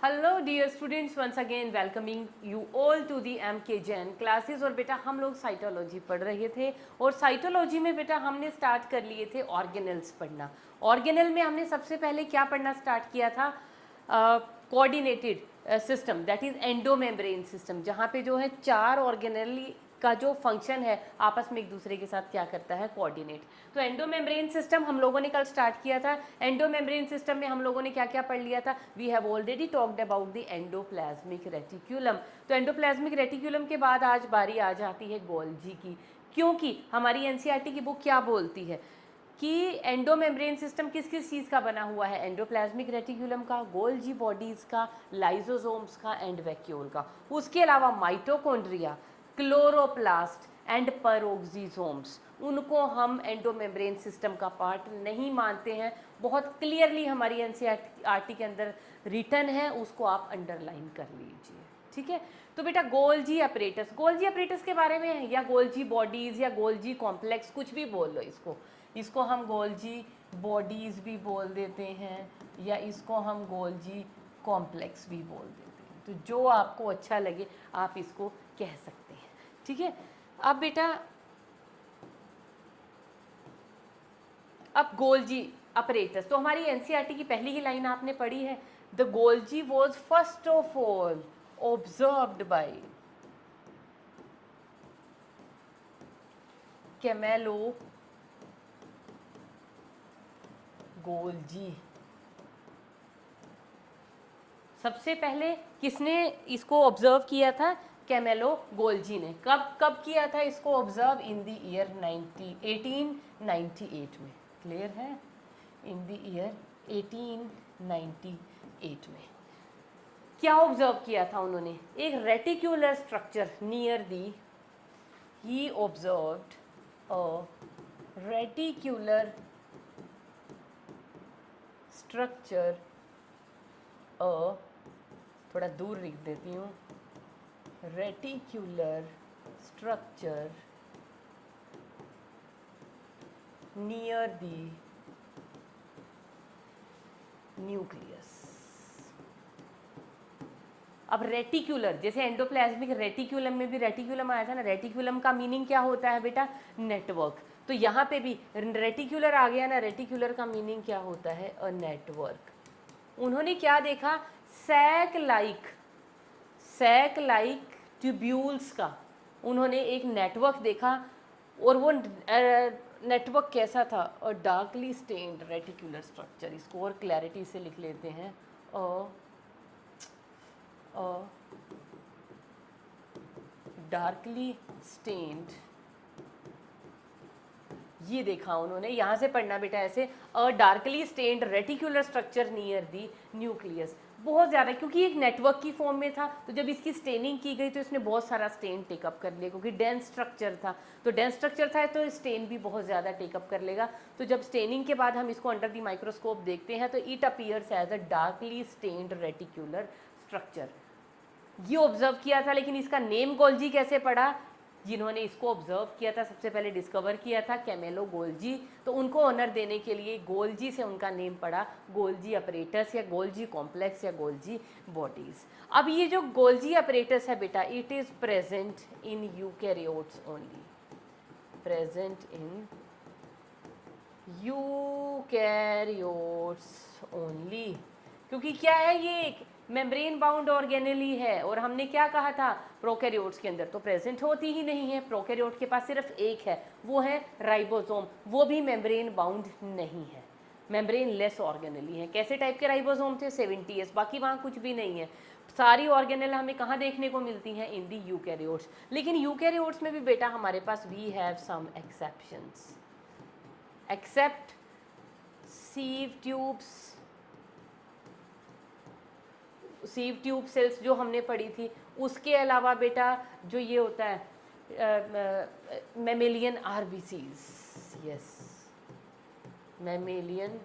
Hello dear students, once again welcoming you all to the MK Jain classes. और बेटा हम लोग साइटोलॉजी पढ़ रहे थे और साइटोलॉजी में बेटा हमने स्टार्ट कर लिए थे ऑर्गेनल्स पढ़ना। ऑर्गेनल में हमने सबसे पहले क्या पढ़ना स्टार्ट किया था? Coordinated system, that is endomembrane system, जहाँ पे जो है चार ऑर्गेनल का जो फंक्शन है आपस में एक दूसरे के साथ क्या करता है, कोऑर्डिनेट। तो एंडोमेम्ब्रेन सिस्टम हम लोगों ने कल स्टार्ट किया था। एंडोमेम्ब्रेन सिस्टम में हम लोगों ने क्या क्या पढ़ लिया था? We have already talked about the endoplasmic reticulum. तो एंडोप्लाज्मिक रेटिक्यूलम के बाद आज बारी आ जाती है गोल्जी की, क्योंकि हमारी एनसीईआरटी की बुक क्या बोलती है कि एंडोमेम्ब्रेन सिस्टम किस किस चीज़ का बना हुआ है? एंडोप्लाज्मिक रेटिक्यूलम का, गोल्जी बॉडीज़ का, लाइजोसोम्स का एंड वैक्यूल का। उसके अलावा माइटोकॉन्ड्रिया, क्लोरोप्लास्ट एंड पेरोक्सिसोम्स, उनको हम एंडोमेम्ब्रेन सिस्टम का पार्ट नहीं मानते हैं। बहुत क्लियरली हमारी एनसीईआरटी के अंदर रिटन है, उसको आप अंडरलाइन कर लीजिए, ठीक है। तो बेटा गोल्जी अपरेटस, गोल्जी अपरेटस के बारे में, या गोल्जी बॉडीज़ या गोल्जी कॉम्प्लेक्स, कुछ भी बोल लो इसको हम गोल्जी बॉडीज़ भी बोल देते हैं या इसको हम गोल्जी कॉम्प्लेक्स भी बोल देते हैं। तो जो आपको अच्छा लगे आप इसको कह सकते हैं, ठीक है। अब बेटा अब गोल्जी अपरेटस, तो हमारी एनसीईआरटी की पहली ही लाइन आपने पढ़ी है, the Golgi was first of all observed by Camillo Golgi. सबसे पहले किसने इसको ऑब्जर्व किया था? कैमेलो गोल्जी ने। कब कब किया था इसको ऑब्जर्व? इन द ईयर 1898 में। क्लियर है? इन द ईयर 1898 में क्या ऑब्जर्व किया था उन्होंने? एक reticular structure near the, he observed a reticular structure, अ थोड़ा दूर लिख देती हूँ, reticular structure near the nucleus. अब रेटिक्यूलर, जैसे एंडोप्लाज्मिक रेटिक्यूलम में भी रेटिक्यूलम आया था ना, रेटिक्यूलम का मीनिंग क्या होता है बेटा? नेटवर्क। तो यहाँ पे भी रेटिक्यूलर आ गया ना, रेटिक्यूलर का मीनिंग क्या होता है? A network. उन्होंने क्या देखा? सैक लाइक ट्यूब्यूल्स का उन्होंने एक नेटवर्क देखा। और वो नेटवर्क कैसा था? और डार्कली स्टेन्ड रेटिकुलर स्ट्रक्चर। इसको और क्लैरिटी से लिख लेते हैं, डार्कली स्टेन्ड। ये देखा उन्होंने, यहाँ से पढ़ना बेटा ऐसे, a darkly stained reticular structure near the nucleus. बहुत ज़्यादा, क्योंकि एक नेटवर्क की फॉर्म में था, तो जब इसकी स्टेनिंग की गई तो इसने बहुत सारा स्टेन टेकअप कर लिया, क्योंकि डेंस स्ट्रक्चर था। तो डेंस स्ट्रक्चर था तो स्टेन भी बहुत ज़्यादा टेकअप कर लेगा। तो जब स्टेनिंग के बाद हम इसको अंडर दी माइक्रोस्कोप देखते हैं तो it appears as a darkly stained reticular structure. ये ऑब्जर्व किया था, लेकिन इसका नेम गोल्जी कैसे पड़ा? जिन्होंने इसको ऑब्जर्व किया था, सबसे पहले डिस्कवर किया था, कैमेलो गोल्जी। तो उनको ऑनर देने के लिए गोल्जी से उनका नेम पड़ा गोल्जी अपरेटस या गोल्जी कॉम्प्लेक्स या गोल्जी बॉडीज। अब ये जो गोल्जी अपरेटस है बेटा, it is present in eukaryotes only, present in eukaryotes only. क्योंकि क्या है, ये एक मेम्ब्रेन बाउंड ऑर्गेनेली है, और हमने क्या कहा था? प्रोकैरियोट्स के अंदर तो प्रेजेंट होती ही नहीं है। प्रोकैरियोट के पास सिर्फ एक है, वो है राइबोसोम, वो भी मेम्ब्रेन बाउंड नहीं है, मेम्ब्रेन लेस ऑर्गेनेली है। कैसे टाइप के राइबोसोम थे? 70s, बाकी वहाँ कुछ भी नहीं है। सारी ऑर्गेनेल हमें कहाँ देखने को मिलती हैं? इन दी यूकैरियोट्स। लेकिन यूकैरियोट्स में भी बेटा हमारे पास we have some exceptions, except sieve tubes, sieve tube cells जो हमने पढ़ी थी। उसके अलावा बेटा जो ये होता है mammalian RBCs, yes, mammalian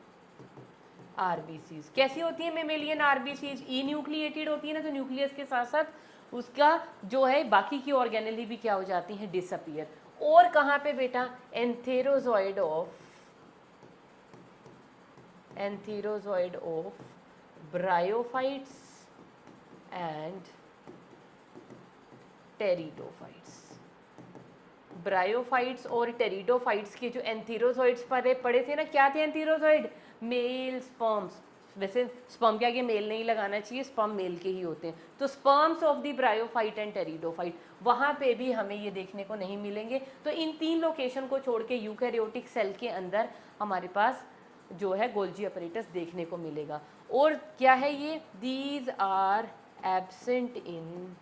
RBCs कैसी होती है? मेमेलियन आरबीसीज ई न्यूक्लिएटेड होती है ना, तो न्यूक्लियस के साथ साथ उसका जो है बाकी की ऑर्गेनेली भी क्या हो जाती हैं? डिसअपियर। और कहाँ पे बेटा? Antherozoid of bryophytes and pteridophytes. Bryophytes और टेरिडोफाइट्स के जो एंथीरोजोइड्स पढ़े थे ना, क्या थे एंथीरोजोइड? Male sperms. वैसे स्पर्म के आगे मेल नहीं लगाना चाहिए, स्पर्म मेल के ही होते हैं। तो sperms of the bryophyte and pteridophyte, वहाँ पे भी हमें ये देखने को नहीं मिलेंगे। तो इन 3 लोकेशन को छोड़ के यूकैरियोटिक सेल के अंदर हमारे पास जो है गोल्जी अपैरेटस देखने को मिलेगा। और क्या है ये? These are absent in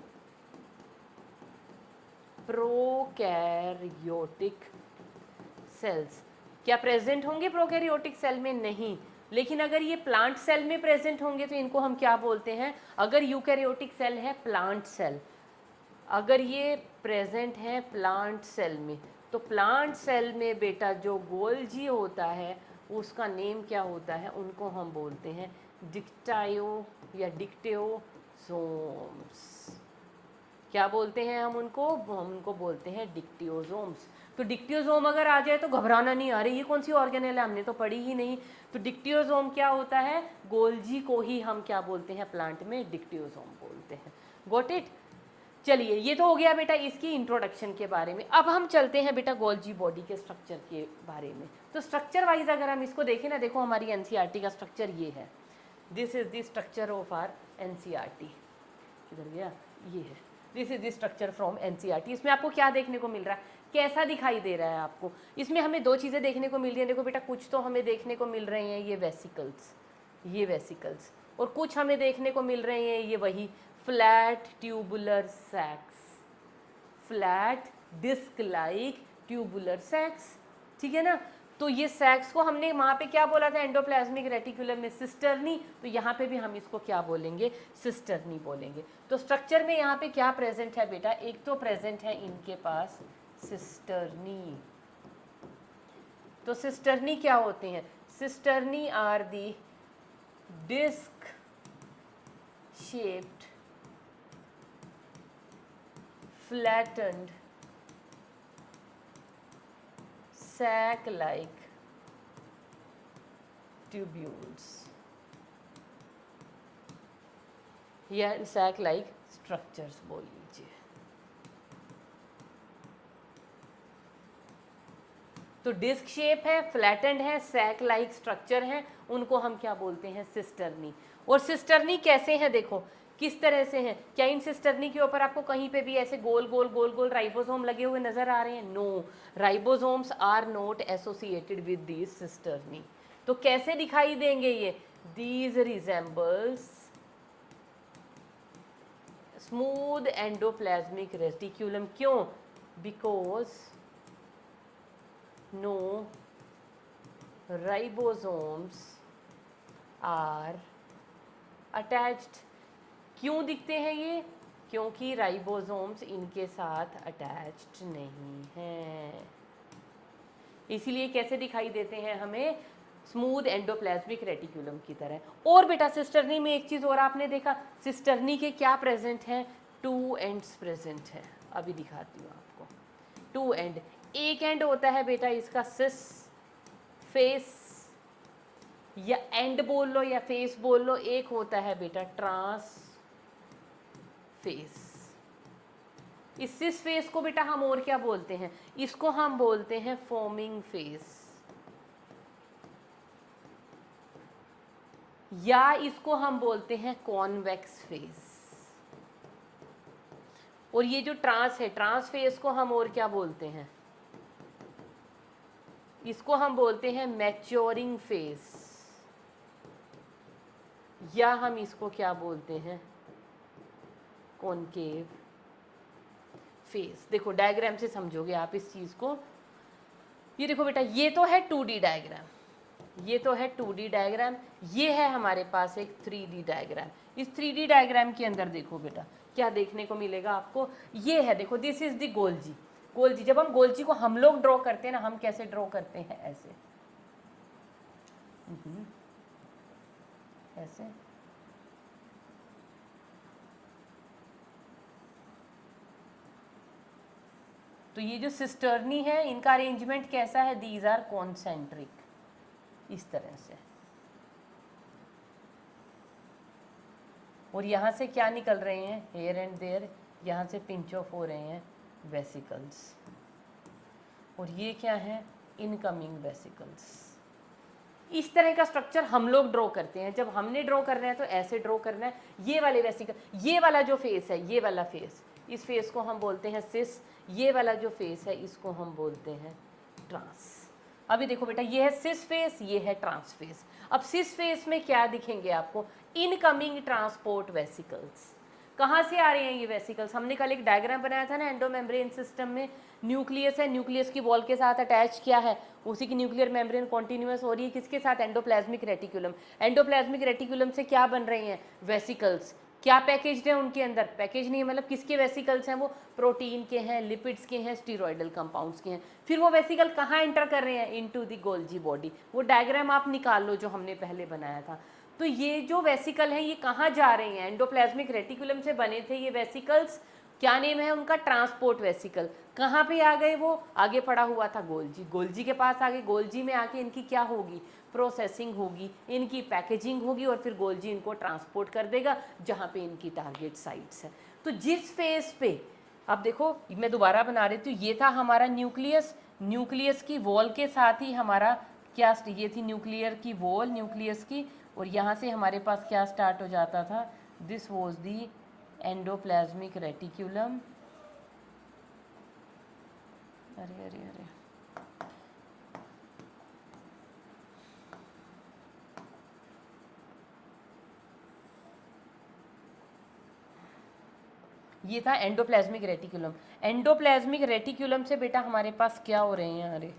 prokaryotic cells. क्या प्रेजेंट होंगे प्रोकैरियोटिक सेल में? नहीं। लेकिन अगर ये प्लांट सेल में प्रेजेंट होंगे तो इनको हम क्या बोलते हैं? अगर यूकैरियोटिक सेल है प्लांट सेल, अगर ये प्रेजेंट है प्लांट सेल में, तो प्लांट सेल में बेटा जो गोल्जी होता है उसका नेम क्या होता है? उनको हम बोलते हैं डिक्टायो या डिक्टेओसोम्स। क्या बोलते हैं हम उनको बोलते हैं डिक्टियोजोम्स। तो डिक्टियोजोम अगर आ जाए तो घबराना नहीं, आ रही ये कौन सी ऑर्गेनेल है, हमने तो पढ़ी ही नहीं। तो डिक्टियोजोम क्या होता है? गोल्जी को ही हम क्या बोलते हैं प्लांट में? डिक्टियोजोम बोलते हैं। Got it? चलिए, ये तो हो गया बेटा इसकी इंट्रोडक्शन के बारे में। अब हम चलते हैं बेटा गोल्जी बॉडी के स्ट्रक्चर के बारे में। तो स्ट्रक्चर वाइज अगर हम इसको देखें ना, देखो हमारी एनसीईआरटी का स्ट्रक्चर ये है। This is the structure of our NCERT. किधर गया? ये है। This is the structure from NCERT. इसमें आपको क्या देखने को मिल रहा है? कैसा दिखाई दे रहा है आपको? इसमें हमें 2 चीज़ें देखने को मिल रही हैं। देखो बेटा, कुछ तो हमें देखने को मिल रहे हैं ये वेसिकल्स, और कुछ हमें देखने को मिल रहे हैं ये वही flat tubular sacs, flat disc like tubular sacs. ठीक है ना? तो ये सैक्स को हमने वहाँ पे क्या बोला था? एंडोप्लाज्मिक रेटिकुलम में सिस्टर्नी। तो यहाँ पे भी हम इसको क्या बोलेंगे? सिस्टर्नी बोलेंगे। तो स्ट्रक्चर में यहाँ पे क्या प्रेजेंट है बेटा? एक तो प्रेजेंट है इनके पास सिस्टर्नी। तो सिस्टर्नी क्या होते हैं? Cisternae are the disc shaped flattened sac-like tubules या sac-like structures बोल लीजिए। तो डिस्क शेप है, फ्लैटेंड है, सैक लाइक स्ट्रक्चर है, उनको हम क्या बोलते हैं? सिस्टर्नी। और सिस्टर्नी कैसे हैं? देखो किस तरह से हैं। क्या इन सिस्टर्नी के ऊपर आपको कहीं पे भी ऐसे गोल गोल राइबोसोम लगे हुए नजर आ रहे हैं? No, ribosomes are not associated with these cisternae. तो कैसे दिखाई देंगे ये? These resembles smooth endoplasmic reticulum. क्यों? Because no ribosomes are attached। क्यों दिखते हैं ये? क्योंकि राइबोसोम्स इनके साथ अटैच्ड नहीं हैं, इसीलिए कैसे दिखाई देते हैं हमें? स्मूथ एंडोप्लाज्मिक रेटिकुलम की तरह। और बेटा सिस्टर्नी में एक चीज़ और आपने देखा, सिस्टर्नी के क्या प्रेजेंट हैं? 2 एंड्स प्रेजेंट है। अभी दिखाती हूँ आपको। 2 एंड, एक एंड होता है बेटा इसका सिस फेस, या एंड बोल लो या फेस बोल लो। एक होता है बेटा ट्रांस फेस। इस सिस फेस को बेटा हम और क्या बोलते हैं? इसको हम बोलते हैं फॉर्मिंग फेस, या इसको हम बोलते हैं कॉन्वेक्स फेस। और ये जो ट्रांस है, ट्रांस फेस को हम और क्या बोलते हैं? इसको हम बोलते हैं मैच्योरिंग फेस, या हम इसको क्या बोलते हैं? Concave face. देखो डायग्राम से समझोगे आप इस चीज को। ये देखो बेटा, ये तो है 2D डायग्राम, ये तो है 2D डायग्राम, ये है हमारे पास एक 3D डायग्राम। इस 3D डायग्राम के अंदर देखो बेटा क्या देखने को मिलेगा आपको? ये है, देखो this is the Golgi. Golgi, जब हम गोल्जी को हम लोग ड्रॉ करते हैं ना, हम कैसे ड्रॉ करते हैं? ऐसे, ऐसे। तो ये जो सिस्टर्नी है इनका अरेंजमेंट कैसा है? दीज आर कॉन्सेंट्रिक, इस तरह से। और यहाँ से क्या निकल रहे हैं, हेयर एंड देयर, यहाँ से पिंच ऑफ हो रहे हैं वेसिकल्स, और ये क्या है, इनकमिंग वेसिकल्स। इस तरह का स्ट्रक्चर हम लोग ड्रॉ करते हैं। जब हमने ड्रॉ करना है तो ऐसे ड्रॉ करना है। ये वाले वेसिकल, ये वाला जो फेस है, ये वाला फेस, इस फेस को हम बोलते हैं सिस। ये वाला जो फेस है इसको हम बोलते हैं ट्रांस। अभी देखो बेटा, ये है सिस फेस, ये है ट्रांस फेस। अब सिस फेस में क्या दिखेंगे आपको, इनकमिंग ट्रांसपोर्ट वेसिकल्स। कहाँ से आ रहे हैं ये वेसिकल्स, हमने कल एक डायग्राम बनाया था ना एंडोमेम्ब्रेन सिस्टम में। न्यूक्लियस है, न्यूक्लियस की वॉल के साथ अटैच किया है, उसी की न्यूक्लियर मेम्ब्रेन कॉन्टिन्यूअस हो रही है किसके साथ, एंडोप्लाज्मिक रेटिकुलम। एंडोप्लाज्मिक रेटिकुलम से क्या बन रहे हैं, वेसिकल्स। क्या पैकेज्ड है उनके अंदर, पैकेज नहीं है मतलब किसके वेसिकल्स हैं वो, प्रोटीन के हैं, लिपिड्स के हैं, स्टीरॉयडल कंपाउंड्स के हैं। फिर वो वेसिकल कहाँ एंटर कर रहे हैं, इनटू द गोल्जी बॉडी। वो डायग्राम आप निकाल लो जो हमने पहले बनाया था। तो ये जो वेसिकल हैं ये कहाँ जा रहे हैं, एंडोप्लाज्मिक रेटिकुलम से बने थे ये वेसिकल्स, क्या नेम है उनका, ट्रांसपोर्ट वेसिकल। कहाँ पे आ गए वो, आगे पड़ा हुआ था गोल्जी, गोल्जी के पास आ गए। गोल्जी में आके इनकी क्या होगी, प्रोसेसिंग होगी, इनकी पैकेजिंग होगी, और फिर गोल्जी इनको ट्रांसपोर्ट कर देगा जहाँ पे इनकी टारगेट साइट्स है। तो जिस फेज पे, अब देखो मैं दोबारा बना रही थी, ये था हमारा न्यूक्लियस, न्यूक्लियस की वॉल के साथ ही हमारा क्या, ये थी न्यूक्लियर की वॉल न्यूक्लियस की, और यहाँ से हमारे पास क्या स्टार्ट हो जाता था, this was the endoplasmic reticulum. अरे अरे अरे, ये था एंडोप्लाज्मिक रेटिकुलम। एंडोप्लाज्मिक रेटिकुलम से बेटा हमारे पास क्या हो रहे हैं, अरे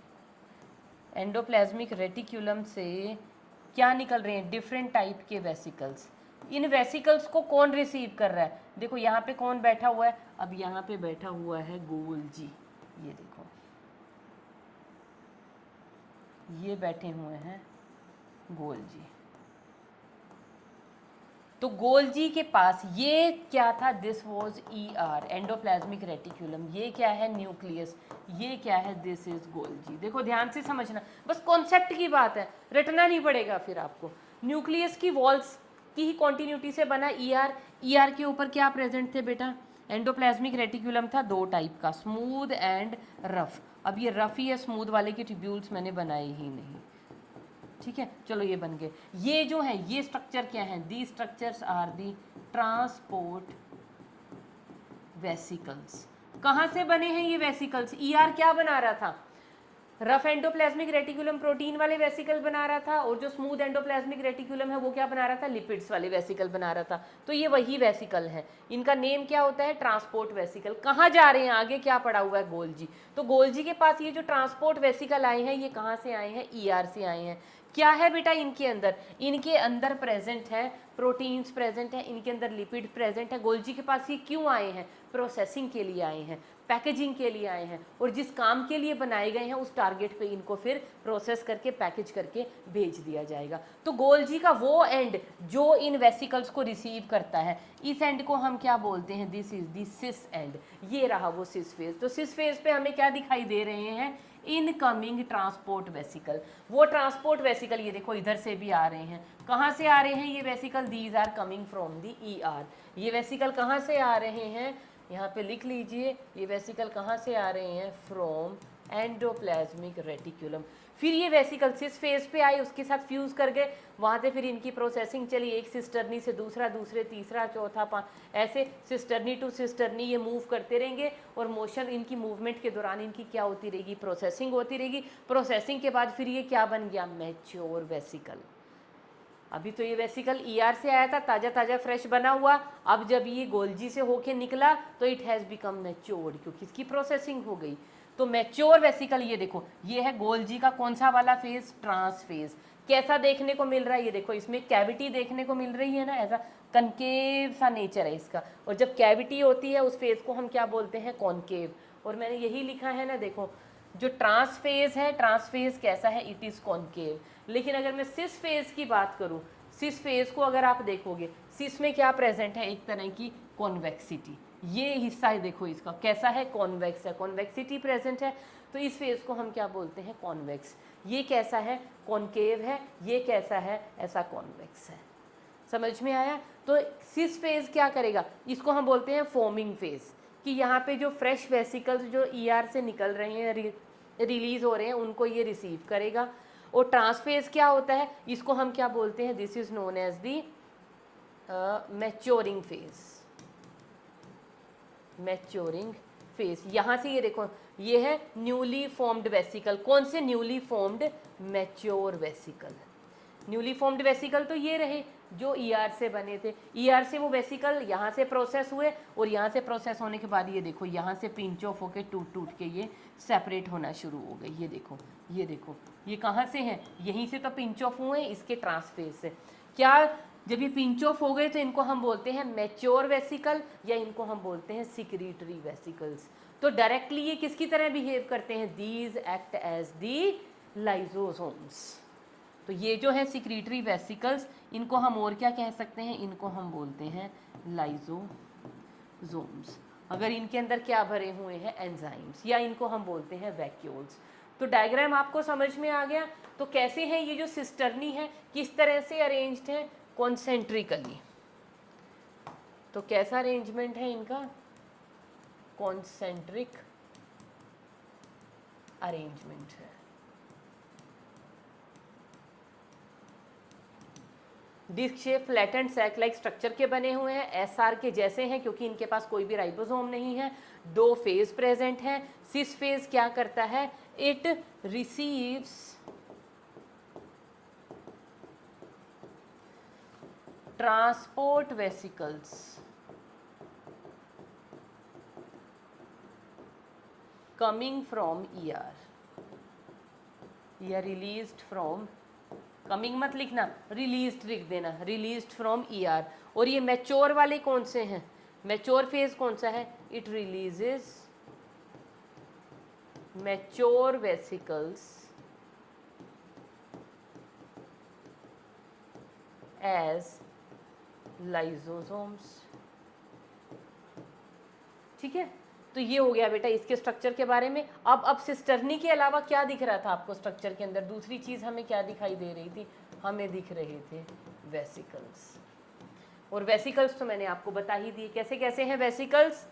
एंडोप्लाज्मिक रेटिकुलम से क्या निकल रहे हैं, डिफरेंट टाइप के वेसिकल्स। इन वेसिकल्स को कौन रिसीव कर रहा है, देखो यहाँ पे कौन बैठा हुआ है, अब यहाँ पे बैठा हुआ है गोल्जी, ये देखो ये बैठे हुए हैं गोल्जी। तो गोल्जी के पास ये क्या था, this was ER, endoplasmic reticulum. ये क्या है, न्यूक्लियस। ये क्या है, दिस इज गोल्जी। देखो ध्यान से समझना, बस कॉन्सेप्ट की बात है, रटना नहीं पड़ेगा फिर आपको। न्यूक्लियस की वॉल्स की ही कॉन्टिन्यूटी से बना ER। ER के ऊपर क्या प्रेजेंट थे बेटा, एंडोप्लाज्मिक रेटिकुलम था दो टाइप का, स्मूथ एंड रफ। अब ये रफ ही है, स्मूथ वाले के ट्यूब्यूल्स मैंने बनाए ही नहीं, ठीक है। चलो ये बन गए। ये जो है ये स्ट्रक्चर क्या है, the structures are the transport vesicles. कहाँ से बने हैं ये वेसिकल्स, ER क्या बना रहा था, रफ एंडोप्लाज्मिक रेटिकुलम प्रोटीन वाले वेसिकल बना रहा था, और जो स्मूथ एंडोप्लाज्मिक रेटिकुलम है वो क्या बना रहा था, लिपिड्स वाले वेसिकल बना रहा था। तो ये वही वेसिकल है, इनका नेम क्या होता है, ट्रांसपोर्ट वेसिकल। कहाँ जा रहे हैं, आगे क्या पड़ा हुआ है, गोल्जी। तो गोल्जी के पास ये जो ट्रांसपोर्ट वेसिकल आए हैं ये कहाँ से आए हैं, ER से आए हैं। क्या है बेटा इनके अंदर, इनके अंदर प्रेजेंट है प्रोटीन्स प्रेजेंट है, इनके अंदर लिपिड प्रेजेंट है। गोल्जी के पास ये क्यों आए हैं, प्रोसेसिंग के लिए आए हैं, पैकेजिंग के लिए आए हैं, और जिस काम के लिए बनाए गए हैं उस टारगेट पे इनको फिर प्रोसेस करके पैकेज करके भेज दिया जाएगा। तो गोल्जी का वो एंड जो इन वेसिकल्स को रिसीव करता है, इस एंड को हम क्या बोलते हैं, this is the cis end. ये रहा वो सिस फेज। तो सिस फेज पे हमें क्या दिखाई दे रहे हैं, इनकमिंग ट्रांसपोर्ट वेसिकल। वो ट्रांसपोर्ट वेसिकल ये देखो इधर से भी आ रहे हैं। कहाँ से आ रहे हैं ये vesicle, these are coming from the ER। ये वेसिकल कहाँ से आ रहे हैं, यहाँ पे लिख लीजिए, ये वेसिकल कहाँ से आ रहे हैं, फ्रॉम एंडोप्लाज्मिक रेटिकुलम। फिर ये वेसिकल सिस फेज पे आए, उसके साथ फ्यूज कर गए, वहाँ से फिर इनकी प्रोसेसिंग चली, एक सिस्टर्नी से दूसरा, दूसरे तीसरा, चौथा, ऐसे सिस्टर्नी टू सिस्टर्नी ये मूव करते रहेंगे, और मोशन इनकी मूवमेंट के दौरान इनकी क्या होती रहेगी, प्रोसेसिंग होती रहेगी। प्रोसेसिंग के बाद फिर ये क्या बन गया, मैच्योर वेसिकल। अभी तो ये वेसिकल ER से आया था, ताज़ा ताज़ा फ्रेश बना हुआ। अब जब ये गोल्जी से होके निकला तो इट हैज़ बिकम मैच्योर्ड, क्योंकि इसकी प्रोसेसिंग हो गई। तो मैच्योर वेसिकल ये देखो, ये है गोल्जी का कौन सा वाला फेज, ट्रांस फेज। कैसा देखने को मिल रहा है, ये देखो इसमें कैविटी देखने को मिल रही है ना, ऐसा कनकेव सा नेचर है इसका। और जब कैविटी होती है उस फेज को हम क्या बोलते हैं, कॉनकेव। और मैंने यही लिखा है ना, देखो जो ट्रांस फेज है, ट्रांस फेज कैसा है, इट इज़ कॉनकेव। लेकिन अगर मैं सिस फेज की बात करूं, सिस फेज को अगर आप देखोगे, सिस में क्या प्रेजेंट है, एक तरह की कॉन्वेक्सिटी। ये हिस्सा है देखो इसका कैसा है, कॉन्वेक्स है, कॉन्वेक्सिटी प्रेजेंट है। तो इस फेज को हम क्या बोलते हैं, कॉन्वेक्स। ये कैसा है, कॉनकेव है। ये कैसा है, ऐसा कॉन्वेक्स है। समझ में आया? तो सिस फेज क्या करेगा, इसको हम बोलते हैं फॉर्मिंग फेज, कि यहाँ पे जो फ्रेश वेसिकल्स जो ईआर से निकल रहे हैं, रिलीज हो रहे हैं, उनको ये रिसीव करेगा। और ट्रांसफेज क्या होता है, इसको हम क्या बोलते हैं, this is known as the maturing phase. Maturing phase, यहाँ से ये देखो, ये है न्यूली फॉर्म्ड वेसिकल। कौन से newly formed, mature vesicle. Newly formed vesicle तो ये रहे जो ईआर से बने थे, ईआर से वो वेसिकल यहाँ से प्रोसेस हुए, और यहाँ से प्रोसेस होने के बाद ये देखो यहाँ से पिंच ऑफ होके टूट टूट के ये सेपरेट होना शुरू हो गई। ये देखो, ये देखो, ये कहाँ से हैं, यहीं से तो पिंच ऑफ हुए इसके ट्रांसफेज से। क्या, जब ये पिंच ऑफ हो गए तो इनको हम बोलते हैं मैच्योर वेसिकल, या इनको हम बोलते हैं सिक्रीटरी वेसिकल्स। तो डायरेक्टली ये किसकी तरह बिहेव करते हैं, these act as the lysosomes. तो ये जो है सिक्रीटरी वेसिकल्स, इनको हम और क्या कह सकते हैं, इनको हम बोलते हैं लाइजोसोम्स। अगर इनके अंदर क्या भरे हुए हैं, एंजाइम्स, या इनको हम बोलते हैं वैक्यूल्स। तो डायग्राम आपको समझ में आ गया। तो कैसे हैं ये जो सिस्टर्नी है, किस तरह से अरेंज्ड है, कॉन्सेंट्रिकली। तो कैसा अरेंजमेंट है इनका, कॉन्सेंट्रिक अरेंजमेंट है। Disc shape flattened sac like structure के बने हुए हैं, एसआर के जैसे हैं, क्योंकि इनके पास कोई भी राइबोसोम नहीं है। 2 फेज प्रेजेंट हैं। सिस फेज क्या करता है, it receives transport vesicles coming from ER, या रिलीज्ड फ्रॉम, कमिंग मत लिखना, रिलीज्ड लिख देना, रिलीज्ड फ्रॉम ईआर। और ये मैच्योर वाले कौन से हैं, मैच्योर फेज कौन सा है, it releases mature vesicles as lysosomes. ठीक है, तो ये हो गया बेटा इसके स्ट्रक्चर के बारे में। अब सिस्टर्नी के अलावा क्या दिख रहा था आपको स्ट्रक्चर के अंदर, दूसरी चीज हमें क्या दिखाई दे रही थी, हमें दिख रहे थे वेसिकल्स। और वेसिकल्स तो मैंने आपको बता ही दिए कैसे कैसे हैं वेसिकल्स,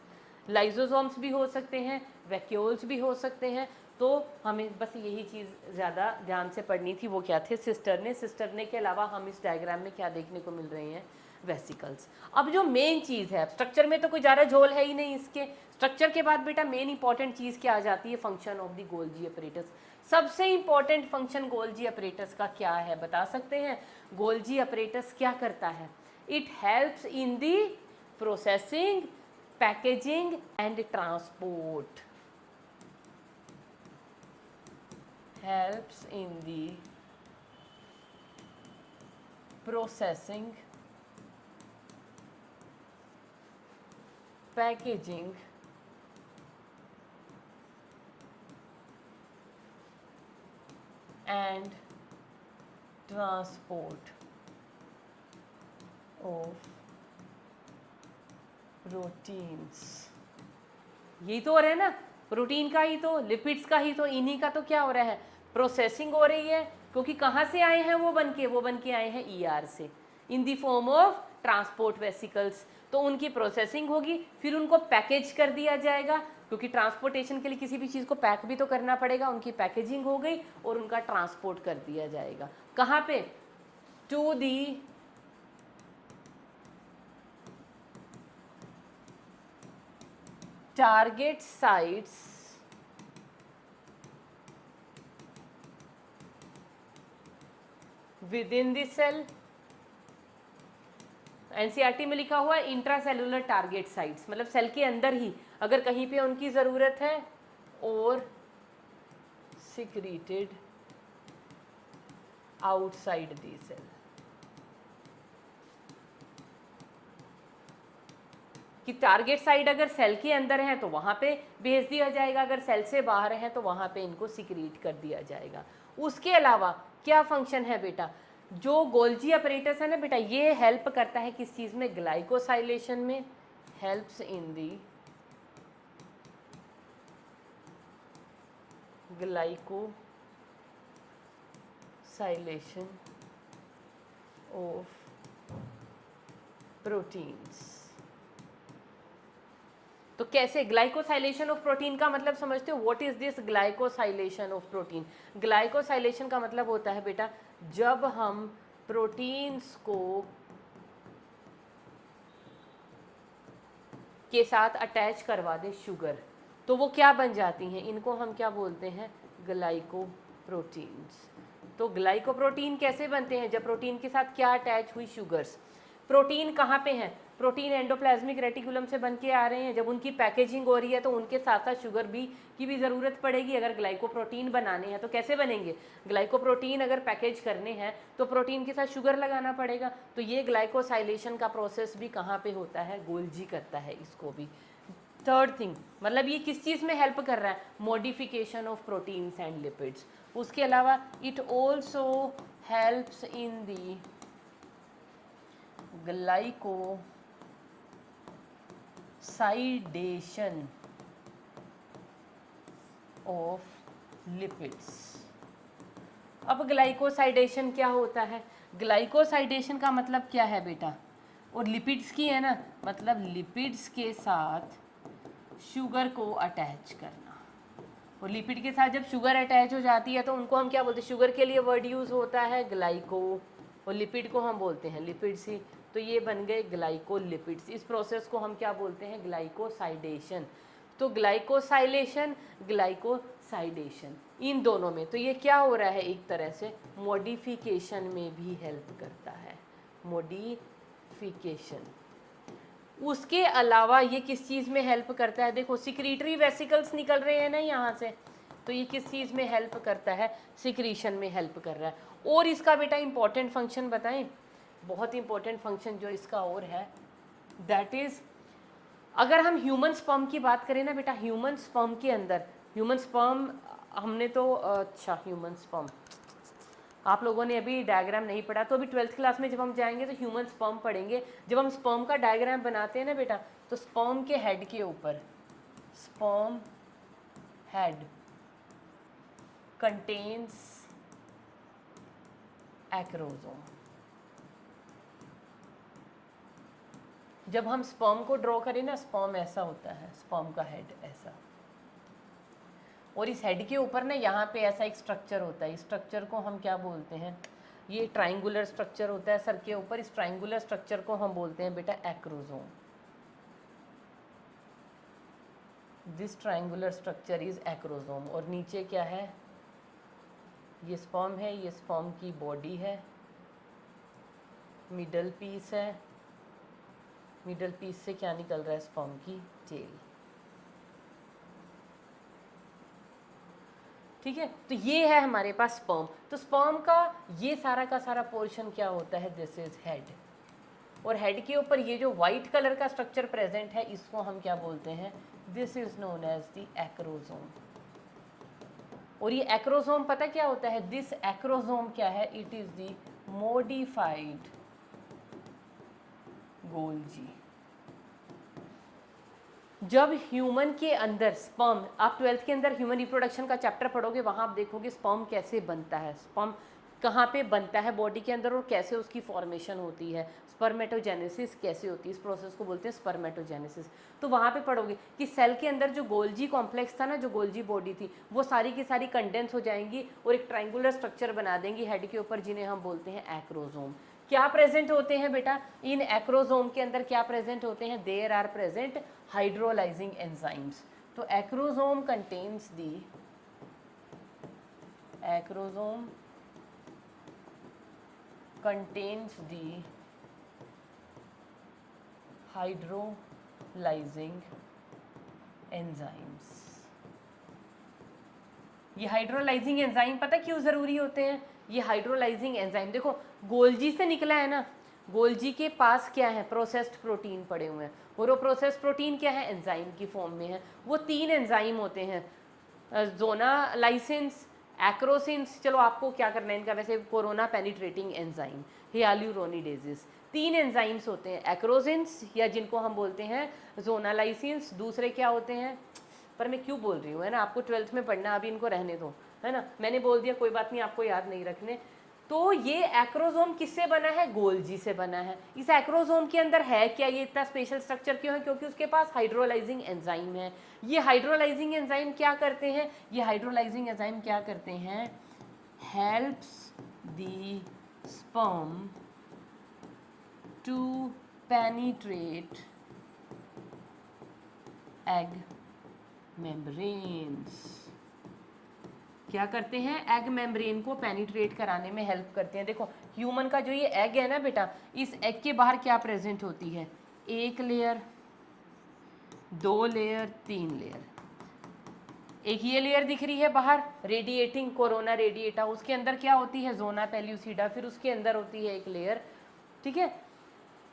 लाइजोसोम्स भी हो सकते हैं, वैक्यूल्स भी हो सकते हैं। तो हमें बस यही चीज़ ज़्यादा ध्यान से पढ़नी थी, वो क्या थे, सिस्टर्ने। सिस्टर्ने के अलावा हम इस डायग्राम में क्या देखने को मिल रहे हैं, वेसिकल्स। अब जो मेन चीज़ है, स्ट्रक्चर में तो कोई ज़्यादा झोल है ही नहीं इसके, स्ट्रक्चर के बाद बेटा मेन इंपॉर्टेंट चीज़ क्या आ जाती है, function of the Golgi apparatus. सबसे इंपॉर्टेंट फंक्शन गोल्जी अपरेटस का क्या है, बता सकते हैं, गोल्जी अपरेटस क्या करता है, it helps in the processing, packaging and transport, helps in the processing, packaging and transport of proteins। यही तो हो रहा है ना, प्रोटीन का ही तो, लिपिड्स का ही तो, इन्हीं का तो क्या हो रहा है, प्रोसेसिंग हो रही है। क्योंकि कहाँ से आए हैं वो बन के आए हैं ईआर से, in the form of transport vesicles. तो उनकी प्रोसेसिंग होगी, फिर उनको पैकेज कर दिया जाएगा, क्योंकि ट्रांसपोर्टेशन के लिए किसी भी चीज़ को पैक भी तो करना पड़ेगा। उनकी पैकेजिंग हो गई और उनका ट्रांसपोर्ट कर दिया जाएगा, कहाँ पे, to the target sites within the cell. NCERT में लिखा हुआ है इंट्रासेलुलर टारगेट साइट्स, मतलब सेल के अंदर ही अगर कहीं पे उनकी ज़रूरत है, और सिक्रीटेड आउटसाइड दी सेल। कि टारगेट साइट अगर सेल के अंदर है तो वहाँ पे भेज दिया जाएगा, अगर सेल से बाहर है तो वहाँ पे इनको सिक्रीट कर दिया जाएगा। उसके अलावा क्या फंक्शन है बेटा, जो गोल्जी अपरेटस है ना बेटा, ये हेल्प करता है किस चीज़ में, ग्लाइकोसाइलेशन में, helps in the glycosylation of proteins. तो कैसे ग्लाइकोसाइलेशन ऑफ प्रोटीन का मतलब समझते हो? What is this glycosylation of protein? Glycosylation का मतलब होता है बेटा, जब हम प्रोटीन्स को के साथ अटैच करवा दें शुगर, तो वो क्या बन जाती हैं? इनको हम क्या बोलते हैं? ग्लाइकोप्रोटीन्स। तो ग्लाइकोप्रोटीन कैसे बनते हैं? जब प्रोटीन के साथ क्या अटैच हुई? शुगर्स। प्रोटीन कहाँ पे हैं? प्रोटीन एंडोप्लाज्मिक रेटिकुलम से बन के आ रहे हैं। जब उनकी पैकेजिंग हो रही है तो उनके साथ साथ शुगर भी की भी ज़रूरत पड़ेगी। अगर ग्लाइकोप्रोटीन बनाने हैं तो कैसे बनेंगे? ग्लाइकोप्रोटीन अगर पैकेज करने हैं तो प्रोटीन के साथ शुगर लगाना पड़ेगा। तो ये ग्लाइकोसाइलेशन का प्रोसेस भी कहाँ पे होता है? गोल्जी करता है इसको भी। थर्ड थिंग, मतलब ये किस चीज़ में हेल्प कर रहा है? Modification of proteins and lipids. उसके अलावा it also helps in the glycosidation of lipids. अब ग्लाइकोसाइडेशन क्या होता है? ग्लाइकोसाइडेशन का मतलब क्या है बेटा? और लिपिड्स की है ना, मतलब लिपिड्स के साथ शुगर को अटैच करना। और लिपिड के साथ जब शुगर अटैच हो जाती है तो उनको हम क्या बोलते हैं? शुगर के लिए वर्ड यूज होता है ग्लाइको, और लिपिड को हम बोलते हैं लिपिड्स ही। तो ये बन गए ग्लाइकोलिपिड्स। इस प्रोसेस को हम क्या बोलते हैं? ग्लाइकोसाइडेशन। तो ग्लाइकोसाइलेशन, ग्लाइकोसाइडेशन, इन दोनों में तो ये क्या हो रहा है? एक तरह से मॉडिफिकेशन में भी हेल्प करता है। मॉडिफिकेशन। उसके अलावा ये किस चीज़ में हेल्प करता है? देखो सिक्रीटरी वेसिकल्स निकल रहे हैं ना यहाँ से, तो ये किस चीज़ में हेल्प करता है? सिक्रीशन में हेल्प कर रहा है। और इसका बेटा इंपॉर्टेंट फंक्शन बताएं? बहुत इंपॉर्टेंट फंक्शन जो इसका और है, दैट इज़, अगर हम ह्यूमन स्पर्म की बात करें ना बेटा, ह्यूमन स्पर्म के अंदर, ह्यूमन स्पर्म हमने तो अच्छा ह्यूमन स्पर्म आप लोगों ने अभी डायग्राम नहीं पढ़ा, तो अभी 12th क्लास में जब हम जाएंगे तो ह्यूमन स्पर्म पढ़ेंगे। जब हम स्पर्म का डायग्राम बनाते हैं ना बेटा, तो स्पर्म के हेड के ऊपर, स्पर्म हेड कंटेन्स एक्रोसोम। जब हम स्पर्म को ड्रॉ करें ना, स्पर्म ऐसा होता है, स्पर्म का हेड ऐसा, और इस हेड के ऊपर ना यहाँ पे ऐसा एक स्ट्रक्चर होता है। इस स्ट्रक्चर को हम क्या बोलते हैं? ये ट्राइंगुलर स्ट्रक्चर होता है सर के ऊपर। इस ट्राइंगुलर स्ट्रक्चर को हम बोलते हैं बेटा acrosome. This triangular structure is acrosome. और नीचे क्या है? ये स्पर्म है, ये स्पर्म की बॉडी है, मिडल पीस है, मिडल पीस से क्या निकल रहा है? स्पर्म की टेल। ठीक है, तो ये है हमारे पास स्पर्म। तो स्पर्म का ये सारा का सारा पोर्शन क्या होता है? This is head. और हेड के ऊपर ये जो व्हाइट कलर का स्ट्रक्चर प्रेजेंट है, इसको हम क्या बोलते हैं? This is known as the acrosome. और ये एक्रोसोम पता क्या होता है? दिस एक्रोसोम क्या है? It is the modified Golgi. जब ह्यूमन के अंदर स्पर्म, आप 12th के अंदर ह्यूमन रिप्रोडक्शन का चैप्टर पढ़ोगे, वहाँ आप देखोगे स्पर्म कैसे बनता है, स्पर्म कहाँ पे बनता है बॉडी के अंदर, और कैसे उसकी फॉर्मेशन होती है, स्पर्मेटोजेनेसिस कैसे होती है, इस प्रोसेस को बोलते हैं स्पर्मेटोजेनेसिस। तो वहाँ पे पढ़ोगे कि सेल के अंदर जो गोल्जी कॉम्प्लेक्स था ना, जो गोल्जी बॉडी थी, वो सारी की सारी कंडेंस हो जाएंगी और एक ट्राइंगुलर स्ट्रक्चर बना देंगी हेड के ऊपर, जिन्हें हम बोलते हैं एक्रोसोम। क्या प्रेजेंट होते हैं बेटा इन एक्रोसोम के अंदर? क्या प्रेजेंट होते हैं? There are present hydrolyzing enzymes. तो acrosome contains the, acrosome contains the hydrolyzing enzymes। ये हाइड्रोलाइजिंग एंजाइम पता क्यों ज़रूरी होते हैं? ये हाइड्रोलाइजिंग एंजाइम देखो, गोल्जी से निकला है ना, गोल्जी के पास क्या है? प्रोसेस्ड प्रोटीन पड़े हुए हैं, और वो प्रोसेस्ड प्रोटीन क्या है? एंजाइम की फॉर्म में है। वो 3 एंजाइम होते हैं, जोनालाइसिन्स, एक्रोसिन्स, चलो आपको क्या करना है इनका, वैसे कोरोना पेनिट्रेटिंग एंजाइम, हियालुरोनिडेजेस, 3 एंजाइम्स होते हैं, एक्रोसिन्स या जिनको हम बोलते हैं जोनालाइसिन्स। दूसरे क्या होते हैं? पर मैं क्यों बोल रही हूँ, है ना, आपको 12th में पढ़ना, अभी इनको रहने दो, है ना, मैंने बोल दिया, कोई बात नहीं, आपको याद नहीं रखने। तो ये एक्रोसोम किससे बना है? गोल्जी से बना है। इस एक्रोसोम के अंदर है क्या? ये इतना स्पेशल स्ट्रक्चर क्यों है? क्योंकि उसके पास हाइड्रोलाइजिंग एंजाइम है। ये हाइड्रोलाइजिंग एंजाइम क्या करते हैं? ये हाइड्रोलाइजिंग एंजाइम क्या करते हैं? Helps the sperm to penetrate egg membranes. क्या करते हैं? एग मेम्ब्रेन को पेनिट्रेट कराने में हेल्प करते हैं। देखो ह्यूमन का जो ये एग है ना बेटा, इस एग के बाहर क्या प्रेजेंट होती है? एक लेयर, दो लेयर, तीन लेयर। एक ये लेयर दिख रही है बाहर, रेडिएटिंग कोरोना रेडिएटा, उसके अंदर क्या होती है? जोना पेल्यूसिडा, फिर उसके अंदर होती है एक लेयर, ठीक है।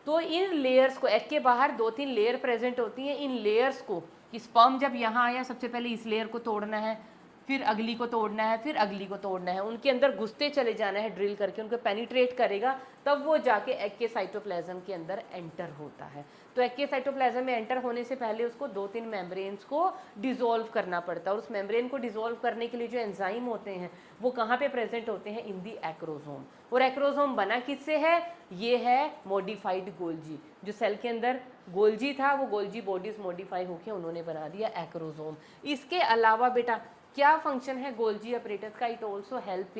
तो इन लेयर्स को, एग के बाहर दो तीन लेयर प्रेजेंट होती हैं, इन लेयर्स को कि स्पर्म जब यहाँ आया सबसे पहले इस लेयर को तोड़ना है, फिर अगली को तोड़ना है, फिर अगली को तोड़ना है, उनके अंदर घुसते चले जाना है ड्रिल करके, उनको पेनिट्रेट करेगा, तब वो जाके एग के साइटोप्लाज्म के अंदर एंटर होता है। तो एग के साइटोप्लाज्म में एंटर होने से पहले उसको दो तीन मेम्ब्रेन्स को डिसॉल्व करना पड़ता है, और उस मेम्ब्रेन को डिसॉल्व करने के लिए जो एंजाइम होते हैं वो कहाँ पे प्रेजेंट होते हैं? इन दी एक्रोसोम। और एक्रोसोम बना किससे है? ये है मॉडिफाइड गोल्जी। जो सेल के अंदर गोल्जी था, वो गोल्जी बॉडीज मॉडिफाई होकर उन्होंने बना दिया एक्रोसोम। इसके अलावा बेटा क्या फंक्शन है गोल्जी अपरेटस का? It also helps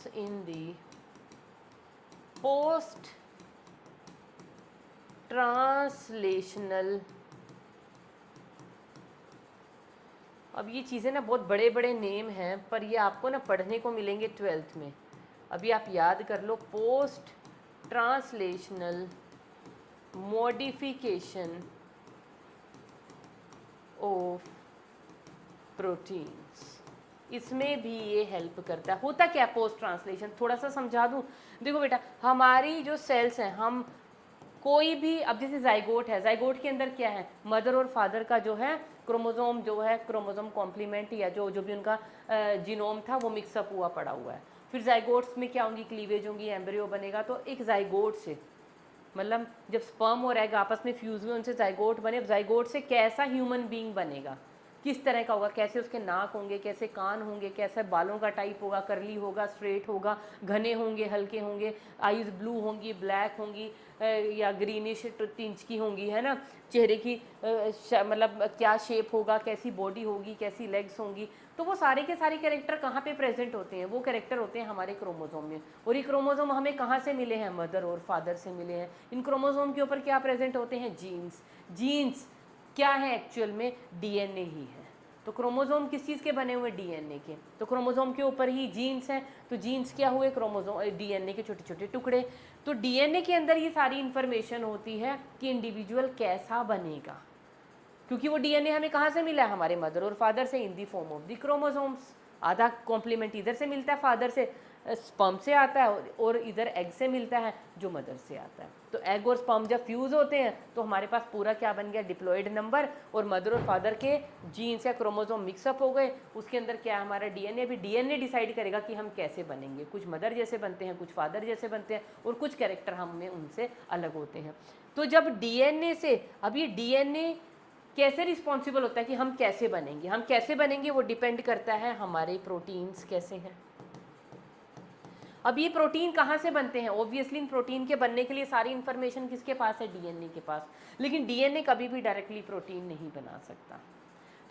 in the post translational. अब ये चीज़ें ना बहुत बड़े बड़े नेम हैं, पर ये आपको ना पढ़ने को मिलेंगे 12th में। अभी आप याद कर लो, post translational modification of proteins, इसमें भी ये हेल्प करता है। होता क्या पोस्ट ट्रांसलेशन, थोड़ा सा समझा दूँ। देखो बेटा, हमारी जो सेल्स हैं, हम कोई भी, अब जैसे जाइगोट है, जाइगोट के अंदर क्या है? मदर और फादर का जो है क्रोमोसोम, जो है क्रोमोसोम कॉम्प्लीमेंट या जो भी उनका जीनोम था वो मिक्सअप हुआ पड़ा हुआ है। फिर जाइगोट्स में क्या होंगी? क्लीवेज होंगी, एम्ब्रियो बनेगा। तो एक जाइगोट से, मतलब जब स्पर्म और एग आपस में फ्यूज हुए, उनसे जाइगोट बने। अब जाइगोट से कैसा ह्यूमन बीइंग बनेगा, किस तरह का होगा, कैसे उसके नाक होंगे, कैसे कान होंगे, कैसे बालों का टाइप होगा, करली होगा, स्ट्रेट होगा, घने होंगे, हल्के होंगे, आईज ब्लू होंगी, ब्लैक होंगी, या ग्रीनिश टिंच की होंगी, है ना। चेहरे की मतलब क्या शेप होगा, कैसी बॉडी होगी, कैसी लेग्स होंगी। तो वो सारे के सारे कैरेक्टर कहाँ पे प्रेजेंट होते हैं? वो कैरेक्टर होते हैं हमारे क्रोमोसोम में। और ये क्रोमोसोम हमें कहाँ से मिले हैं? मदर और फादर से मिले हैं। इन क्रोमोसोम के ऊपर क्या प्रेजेंट होते हैं? जीन्स। जीन्स क्या है एक्चुअल में? डीएनए ही है। तो क्रोमोसोम किस चीज़ के बने हुए? डीएनए के। तो क्रोमोसोम के ऊपर ही जीन्स हैं, तो जीन्स क्या हुए? क्रोमोसोम, डीएनए के छोटे छोटे टुकड़े। तो डीएनए के अंदर ये सारी इंफॉर्मेशन होती है कि इंडिविजुअल कैसा बनेगा, क्योंकि वो डीएनए हमें कहाँ से मिला है? हमारे मदर और फादर से, in the form of the chromosomes. आधा कॉम्प्लीमेंट इधर से मिलता है, फादर से, स्पर्म से आता है, और इधर एग से मिलता है जो मदर से आता है। तो एग और स्पर्म जब फ्यूज़ होते हैं तो हमारे पास पूरा क्या बन गया? Diploid number. और मदर और फादर के जीन्स या क्रोमोसोम मिक्सअप हो गए, उसके अंदर क्या है? हमारा डीएनए। भी डीएनए डिसाइड करेगा कि हम कैसे बनेंगे। कुछ मदर जैसे बनते हैं, कुछ फादर जैसे बनते हैं, और कुछ कैरेक्टर हमें उनसे अलग होते हैं। तो जब डीएनए से, अब ये डीएनए कैसे रिस्पॉन्सिबल होता है कि हम कैसे बनेंगे? हम कैसे बनेंगे वो डिपेंड करता है हमारे प्रोटीन्स कैसे हैं। अब ये प्रोटीन कहाँ से बनते हैं? ऑब्वियसली इन प्रोटीन के बनने के लिए सारी इन्फॉर्मेशन किसके पास है? डीएनए के पास। लेकिन डीएनए कभी भी डायरेक्टली प्रोटीन नहीं बना सकता।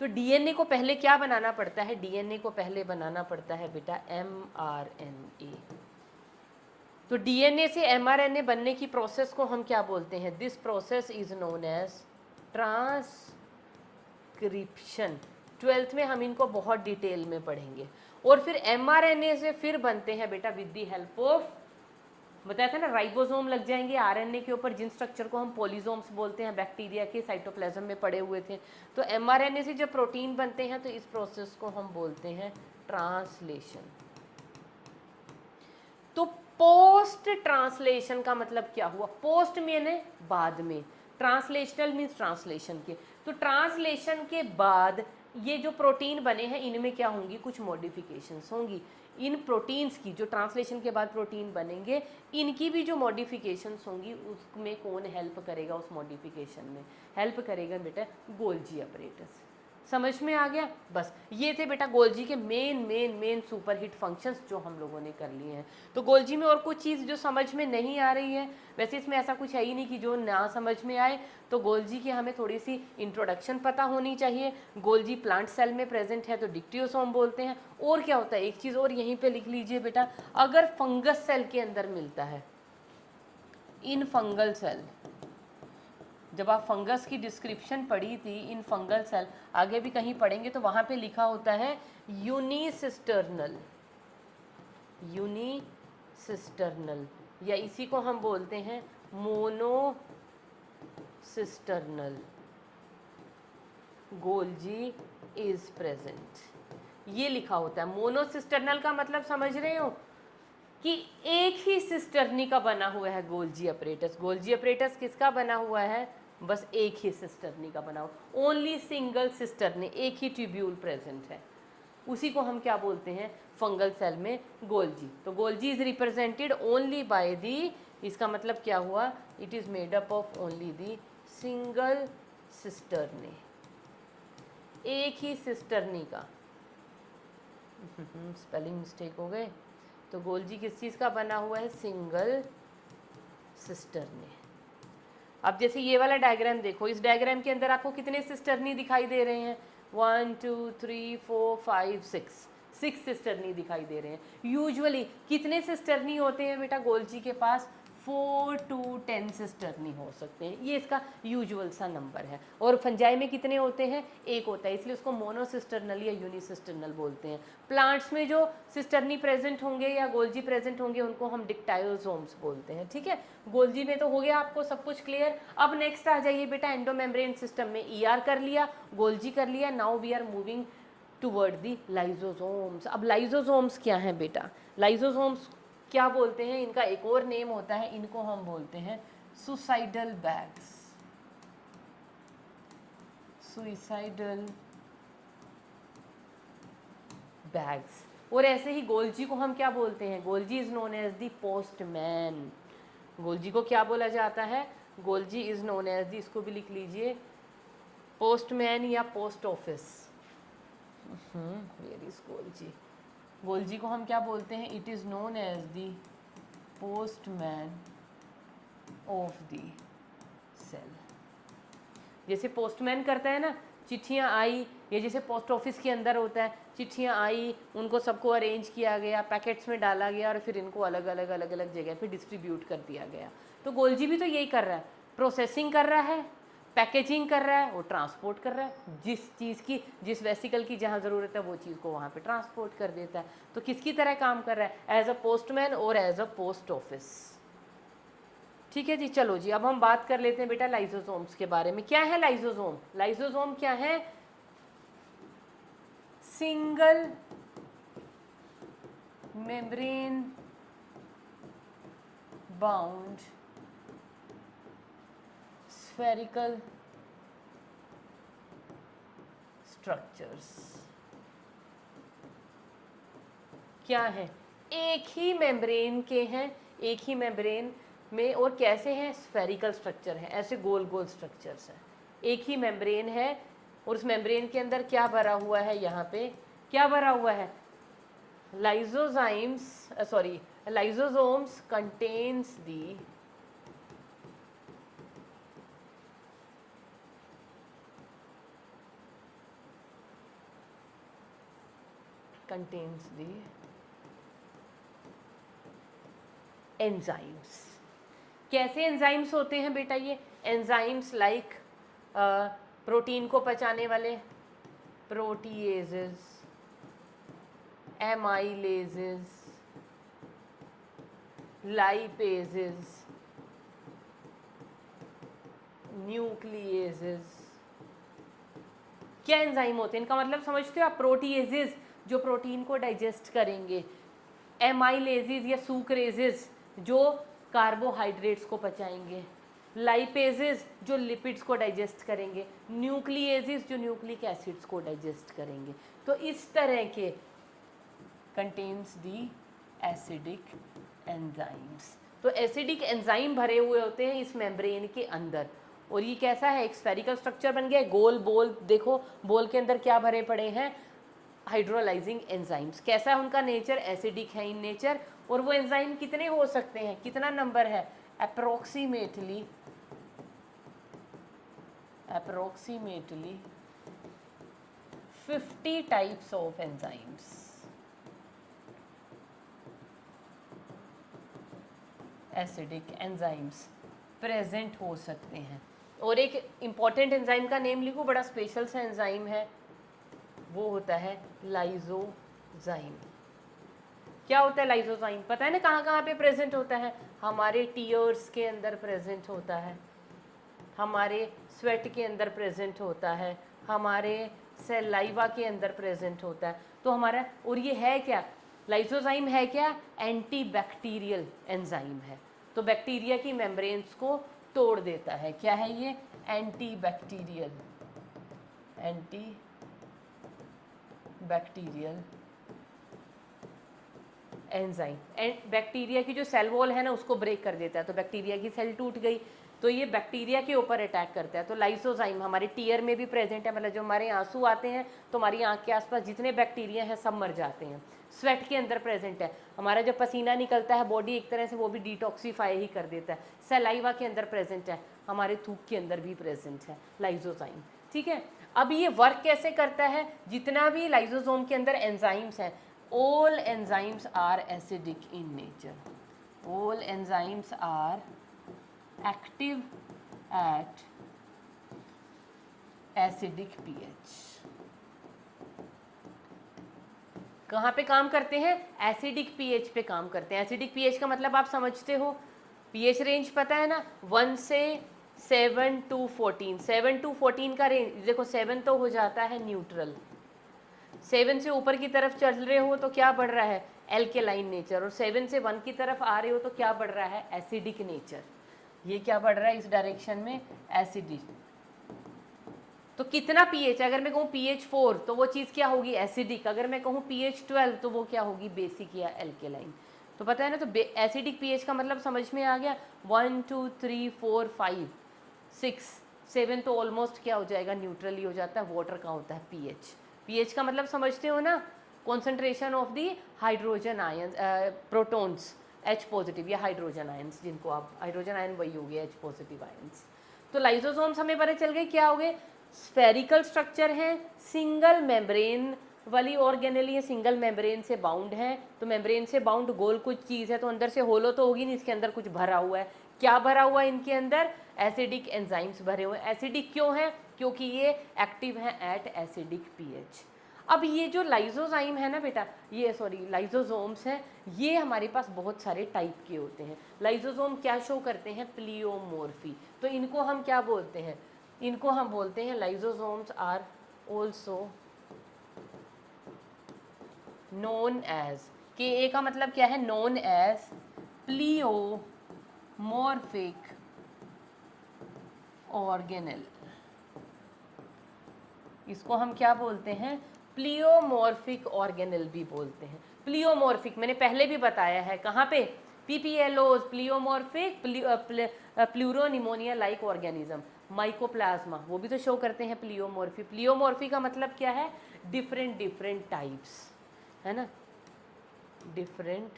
तो डीएनए को पहले क्या बनाना पड़ता है? डीएनए को पहले बनाना पड़ता है बेटा एमआरएनए। तो डीएनए से एमआरएनए बनने की प्रोसेस को हम क्या बोलते हैं? This process is known as transcription. 12th में हम इनको बहुत डिटेल में पढ़ेंगे। और फिर एमआरएनए से फिर बनते हैं बेटा विद दी हेल्प ऑफ, बताया था ना, राइबोसोम लग जाएंगे आरएनए के ऊपर, जिन स्ट्रक्चर को हम पॉलीसोम्स बोलते हैं, बैक्टीरिया के साइटोप्लाज्म में पड़े हुए थे। तो एमआरएनए से जब प्रोटीन बनते हैं तो इस प्रोसेस को हम बोलते हैं ट्रांसलेशन। तो पोस्ट ट्रांसलेशन का मतलब क्या हुआ? पोस्ट मैंने बाद में, ट्रांसलेशनल मीन्स ट्रांसलेशन के। तो ट्रांसलेशन के बाद ये जो प्रोटीन बने हैं इनमें क्या होंगी? कुछ मॉडिफिकेशंस होंगी। इन प्रोटीन्स की, जो ट्रांसलेशन के बाद प्रोटीन बनेंगे, इनकी भी जो मॉडिफिकेशंस होंगी उसमें कौन हेल्प करेगा? उस मॉडिफिकेशन में हेल्प करेगा बेटा गोल्जी अपरेटस। समझ में आ गया? बस ये थे बेटा गोल्जी के मेन सुपर हिट फंक्शंस जो हम लोगों ने कर लिए हैं। तो गोल्जी में और कुछ चीज़ जो समझ में नहीं आ रही है, वैसे इसमें ऐसा कुछ है ही नहीं कि जो ना समझ में आए। तो गोल्जी की हमें थोड़ी सी इंट्रोडक्शन पता होनी चाहिए। गोल्जी प्लांट सेल में प्रेजेंट है तो डिक्टियोसोम बोलते हैं। और क्या होता है, एक चीज़ और यहीं पर लिख लीजिए बेटा, अगर फंगस सेल के अंदर मिलता है, इन फंगल सेल, जब आप फंगस की डिस्क्रिप्शन पढ़ी थी इन फंगल सेल, आगे भी कहीं पढ़ेंगे तो वहाँ पे लिखा होता है यूनिसिस्टर्नल, यूनिसिस्टर्नल, या इसी को हम बोलते हैं मोनोसिस्टर्नल। गोल्जी इज प्रेजेंट, ये लिखा होता है। मोनोसिस्टर्नल का मतलब समझ रहे हो कि एक ही सिस्टर्नी का बना हुआ है गोल्जी अपरेटस। गोल्जी अपरेटस किसका बना हुआ है? बस एक ही सिस्टर्नी का बना हुआ, ओनली सिंगल सिस्टर्नी, एक ही ट्यूब्यूल प्रेजेंट है। उसी को हम क्या बोलते हैं? फंगल सेल में गोल्जी। तो Golgi is represented only by the, इसका मतलब क्या हुआ? It is made up of only the single cisternae, एक ही सिस्टर्नी का। स्पेलिंग मिस्टेक हो गए। तो गोल्जी किस चीज़ का बना हुआ है? Single cisternae. अब जैसे ये वाला डायग्राम देखो, इस डायग्राम के अंदर आपको कितने सिस्टर्नी दिखाई दे रहे हैं? 1 2 3 4 5 6, 6 सिस्टर्नी दिखाई दे रहे हैं। यूजुअली कितने सिस्टर्नी होते हैं बेटा गोल्जी के पास? 4 to 10 सिस्टर्नी हो सकते हैं, ये इसका यूजुअल सा नंबर है। और फंजाई में कितने होते हैं? एक होता है, इसलिए उसको मोनोसिस्टर्नल या यूनिसिस्टर्नल बोलते हैं। प्लांट्स में जो सिस्टर्नी प्रेजेंट होंगे या गोल्जी प्रेजेंट होंगे उनको हम डिक्टायोसोम्स बोलते हैं। ठीक है, गोल्जी में तो हो गया आपको सब कुछ क्लियर। अब नेक्स्ट आ जाइए बेटा एंडोमेम्ब्रेन सिस्टम में। ईआर कर लिया, गोल्जी कर लिया, now we are moving toward the lysosomes. अब लाइजोसोम्स क्या है बेटा? लाइजोसोम्स क्या बोलते हैं? इनका एक और नेम होता है, इनको हम बोलते हैं सुसाइडल बैग्स, सुसाइडल बैग्स। और ऐसे ही गोल्जी को हम क्या बोलते हैं? Golgi is known as the postman. Golgi को क्या बोला जाता है? Golgi is known as the, इसको भी लिख लीजिए, पोस्टमैन या post office. Where is Golgi? Golgi को हम क्या बोलते हैं? It is known as the postman of the cell. जैसे पोस्टमैन करता है ना, चिट्ठियाँ आई, या जैसे पोस्ट ऑफिस के अंदर होता है, चिट्ठियाँ आई, उनको सबको अरेंज किया गया, पैकेट्स में डाला गया और फिर इनको अलग अलग जगह पे डिस्ट्रीब्यूट कर दिया गया। तो गोल्जी भी तो यही कर रहा है, प्रोसेसिंग कर रहा है, पैकेजिंग कर रहा है, वो ट्रांसपोर्ट कर रहा है। जिस चीज़ की, जिस वेसिकल की जहाँ ज़रूरत है वो चीज़ को वहाँ पे ट्रांसपोर्ट कर देता है। तो किसकी तरह काम कर रहा है? एज अ पोस्टमैन और एज अ पोस्ट ऑफिस। ठीक है जी, चलो जी, अब हम बात कर लेते हैं बेटा लाइसोसोम्स के बारे में। क्या है लाइसोसोम? लाइसोसोम क्या है? Single membrane bound spherical structures. क्या है? एक ही मेम्ब्रेन के हैं, एक ही मेम्ब्रेन में, और कैसे हैं? स्फेरिकल स्ट्रक्चर है, ऐसे गोल गोल स्ट्रक्चर्स हैं। एक ही मेम्ब्रेन है और उस मेम्ब्रेन के अंदर क्या भरा हुआ है? यहाँ पे क्या भरा हुआ है? Lysosomes contains the enzymes. कैसे एंजाइम्स होते हैं बेटा ये? एंजाइम्स लाइक प्रोटीन को पचाने वाले प्रोटीएजेस, एमाइलेजेस, लाइपेजेस, न्यूक्लिएजेस। क्या एंजाइम होते हैं? इनका मतलब समझते हो आप? प्रोटीएजेस जो प्रोटीन को डाइजेस्ट करेंगे, एमाइलेजेस या सुक्रेजेस जो कार्बोहाइड्रेट्स को पचाएंगे, लाइपेजेस जो लिपिड्स को डाइजेस्ट करेंगे, न्यूक्लिएजेस जो न्यूक्लिक एसिड्स को डाइजेस्ट करेंगे। तो इस तरह के कंटेन्स दी एसिडिक एंजाइम्स। तो एसिडिक एंजाइम भरे हुए होते हैं इस मेम्ब्रेन के अंदर, और ये कैसा है, एक स्फेरिकल स्ट्रक्चर बन गया है, गोल बोल, देखो बोल के अंदर क्या भरे पड़े हैं, हाइड्रोलाइजिंग एंजाइम्स। कैसा है उनका नेचर, एसिडिक है इन नेचर। और वो एंजाइम कितने हो सकते हैं, कितना नंबर है, approximately 50 types of enzymes, acidic enzymes present हो सकते हैं। और एक इंपॉर्टेंट एंजाइम का नेम लिखो, बड़ा स्पेशल सा एंजाइम है, वो होता है लाइजोजाइम। क्या होता है लाइजोजाइम, पता है ना कहाँ कहाँ पे प्रेजेंट होता है, हमारे टीयर्स के अंदर प्रेजेंट होता है, हमारे स्वेट के अंदर प्रेजेंट होता है, हमारे सलाइवा के अंदर प्रेजेंट होता है। तो हमारा, और ये है क्या, लाइसोजाइम है क्या, एंटी बैक्टीरियल एंजाइम है। तो बैक्टीरिया की मेम्ब्रेन्स को तोड़ देता है। क्या है ये, anti bacterial enzyme. And bacteria की जो सेल वॉल है ना उसको ब्रेक कर देता है, तो बैक्टीरिया की सेल टूट गई, तो ये बैक्टीरिया के ऊपर अटैक करता है। तो लाइसोजाइम हमारे टीयर में भी प्रेजेंट है, मतलब जो हमारे आंसू आते हैं तो हमारी आंख के आसपास जितने बैक्टीरिया हैं सब मर जाते हैं। स्वेट के अंदर प्रेजेंट है, हमारा जब पसीना निकलता है बॉडी एक तरह से वो भी डिटॉक्सीफाई ही कर देता है। सलाइवा के अंदर प्रेजेंट है, हमारे थूक के अंदर भी प्रेजेंट है लाइसोजाइम। ठीक है, अब ये वर्क कैसे करता है, जितना भी लाइसोसोम के अंदर एंजाइम्स हैं, all enzymes are acidic in nature, all enzymes are active at acidic pH। कहाँ पे काम करते हैं, एसिडिक पीएच पे काम करते हैं। एसिडिक पीएच का मतलब आप समझते हो, पीएच रेंज पता है ना, 1 से 7 to 14, 7 to 14 का रेंज। देखो 7 तो हो जाता है न्यूट्रल, 7 से ऊपर की तरफ चल रहे हो तो क्या बढ़ रहा है, एल्केलाइन नेचर, और 7 से 1 की तरफ आ रहे हो तो क्या बढ़ रहा है, एसिडिक नेचर। ये क्या बढ़ रहा है इस डायरेक्शन में, एसिडिक। तो कितना पीएच, अगर मैं कहूँ पीएच 4 तो वो चीज़ क्या होगी, एसिडिक। अगर मैं कहूँ पीएच 12 तो वो क्या होगी, बेसिक या एल्केलाइन। तो पता है ना, तो एसिडिक पीएच का मतलब समझ में आ गया। 1 2 3 4 5 6 7 तो ऑलमोस्ट क्या हो जाएगा, न्यूट्रल ही हो जाता है। वाटर का होता है पीएच। पीएच का मतलब समझते हो ना, concentration of the hydrogen ion, protons H positive या हाइड्रोजन आयंस, जिनको आप हाइड्रोजन आयन वही हो गए H पॉजिटिव आयंस। तो लाइसोसोम्स हमें पता चल गए क्या हो गए, स्फेरिकल स्ट्रक्चर है, सिंगल मेम्ब्रेन वाली ऑर्गेनेली है, सिंगल मेम्ब्रेन से बाउंड है। तो मेम्ब्रेन से बाउंड गोल कुछ चीज़ है, तो अंदर से होलो तो होगी नहीं, इसके अंदर कुछ भरा हुआ है। क्या भरा हुआ है इनके अंदर, एसिडिक एंजाइम्स भरे हुए हैं। एसिडिक क्यों है, क्योंकि ये एक्टिव है एट एसिडिक पीएच। अब ये जो लाइसोजाइम है ना बेटा, ये सॉरी लाइसोसोम्स हैं, ये हमारे पास बहुत सारे टाइप के होते हैं। लाइसोसोम क्या शो करते हैं, प्लियोमॉर्फी। तो इनको हम क्या बोलते हैं, इनको हम बोलते हैं lysosomes are also known as, के ए का मतलब क्या है, नोन एज प्लियोमॉर्फिक ऑर्गेनेल। इसको हम क्या बोलते हैं, प्लियोमॉर्फिक ऑर्गेनेल भी बोलते हैं। प्लियोमॉर्फिक मैंने पहले भी बताया है, कहाँ पे, PPLO, pleomorphic pleuropneumonia like organism, mycoplasma, वो भी तो शो करते हैं प्लियोमॉर्फी। प्लियोमॉर्फी का मतलब क्या है, डिफरेंट डिफरेंट टाइप्स, है ना, different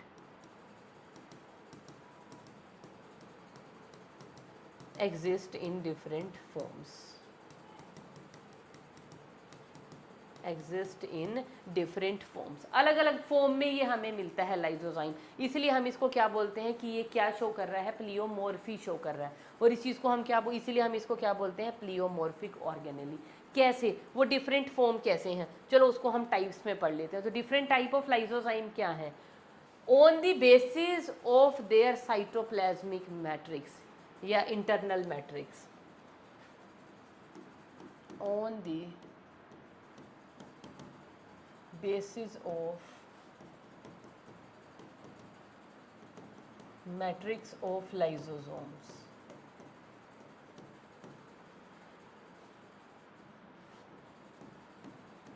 exist in different forms, exist in different forms, अलग अलग फॉर्म में ये हमें मिलता है लाइसोजाइम। इसलिए हम इसको क्या बोलते हैं कि ये क्या शो कर रहा है, प्लियोमॉर्फी शो कर रहा है। और इस चीज़ को हम क्या, इसलिए हम इसको क्या बोलते हैं, प्लियोमॉर्फिक ऑर्गेनेली। कैसे, वो डिफरेंट फॉर्म कैसे हैं, चलो उसको हम टाइप्स में पढ़ लेते हैं। तो डिफरेंट टाइप ऑफ लाइसोजाइम क्या है, on the basis of their cytoplasmic matrix या internal matrix, on the basis of matrix of lysosomes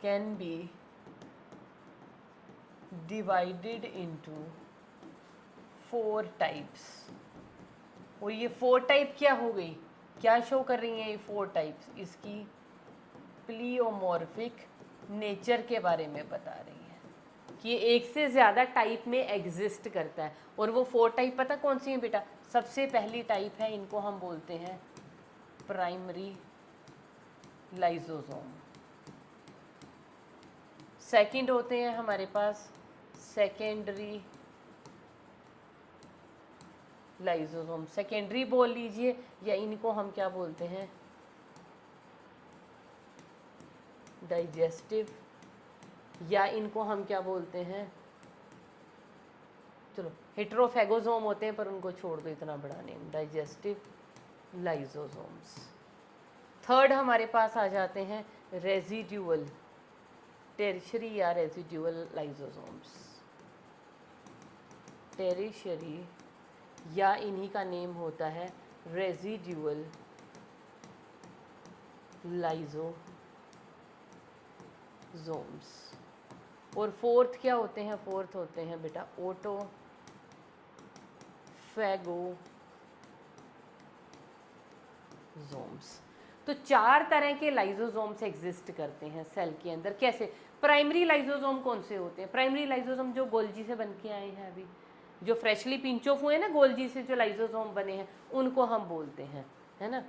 can be divided into 4 types। और ये 4 टाइप क्या हो गई, क्या शो कर रही हैं ये 4 टाइप्स, इसकी प्लियोमॉर्फिक नेचर के बारे में बता रही हैं कि ये एक से ज़्यादा टाइप में एग्जिस्ट करता है। और वो 4 टाइप पता कौन सी हैं बेटा? सबसे पहली टाइप है, इनको हम बोलते हैं प्राइमरी लाइजोसोम। सेकंड होते हैं हमारे पास सेकेंडरी लाइजोसोम, सेकेंडरी बोल लीजिए, या इनको हम क्या बोलते हैं डाइजेस्टिव, या इनको हम क्या बोलते हैं, चलो हेट्रोफेगोसोम होते हैं पर उनको छोड़ दो, इतना बड़ा नेम, डाइजेस्टिव लाइजोसोम्स। थर्ड हमारे पास आ जाते हैं रेजिड्यूअल, टेरिशरी या रेजिड्यूअल लाइजोसोम्स। टेरिशरी या इन्हीं का नेम होता है रेजिड्यूअल लाइजोसोम्स। और फोर्थ क्या होते हैं? फोर्थ होते हैं बेटा ऑटोफैगोसोम्स। तो 4 तरह के लाइजोसोम्स एग्जिस्ट करते हैं सेल के अंदर। कैसे? प्राइमरी लाइजोसोम कौन से होते हैं? प्राइमरी लाइजोसोम जो गोल्जी से बन के आए हैं, अभी जो फ्रेशली पिंच ऑफ हुए ना गोल्जी से, जो लाइजोसोम बने हैं उनको हम बोलते हैं, है ना,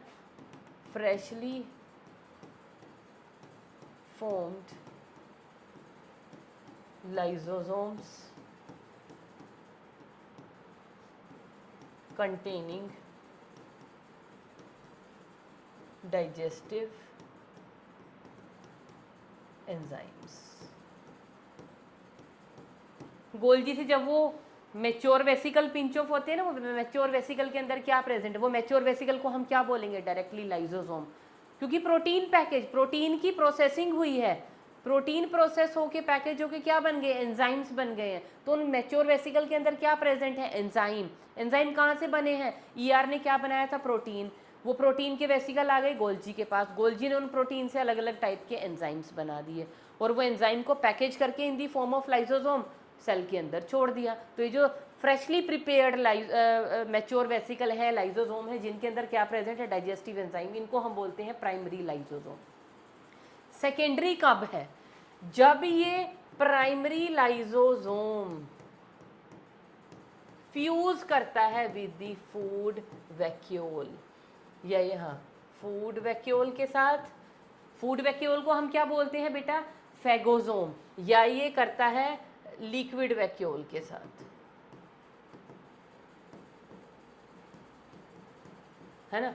freshly formed lysosomes containing digestive enzymes। Golgi से जब वो मैच्योर वेसिकल पिंच ऑफ होते हैं ना, वो मैच्योर वेसिकल के अंदर क्या प्रेजेंट है, वो मैच्योर वेसिकल को हम क्या बोलेंगे? डायरेक्टली लाइजोसोम, क्योंकि प्रोटीन पैकेज, प्रोटीन की प्रोसेसिंग हुई है, प्रोटीन प्रोसेस होके पैकेज होके क्या बन गए? एंजाइम्स बन गए हैं। तो उन मैच्योर वेसिकल के अंदर क्या प्रेजेंट है? एंजाइम। एंजाइम कहाँ से बने हैं? ईआर ने क्या बनाया था? प्रोटीन। वो प्रोटीन के वेसिकल आ गए गोल्जी के पास, गोल्जी ने उन प्रोटीन से अलग अलग टाइप के एंजाइम्स बना दिए, और वो एंजाइम को पैकेज करके in the form of lysosome cell के अंदर छोड़ दिया। तो ये जो फ्रेशली प्रिपेयर्ड मैच्योर वेसिकल है, लाइजोसोम है, जिनके अंदर क्या प्रेजेंट है? डाइजेस्टिव एंजाइम, इनको हम बोलते हैं प्राइमरी लाइजोसोम। सेकेंडरी कब है? जब ये प्राइमरी लाइजोसोम फ्यूज करता है विद द फूड वैक्यूल, या यहाँ फूड वैक्यूल के साथ। फूड वैक्यूल को हम क्या बोलते हैं बेटा? फेगोसोम। या ये करता है लिक्विड वैक्यूल के साथ, है ना,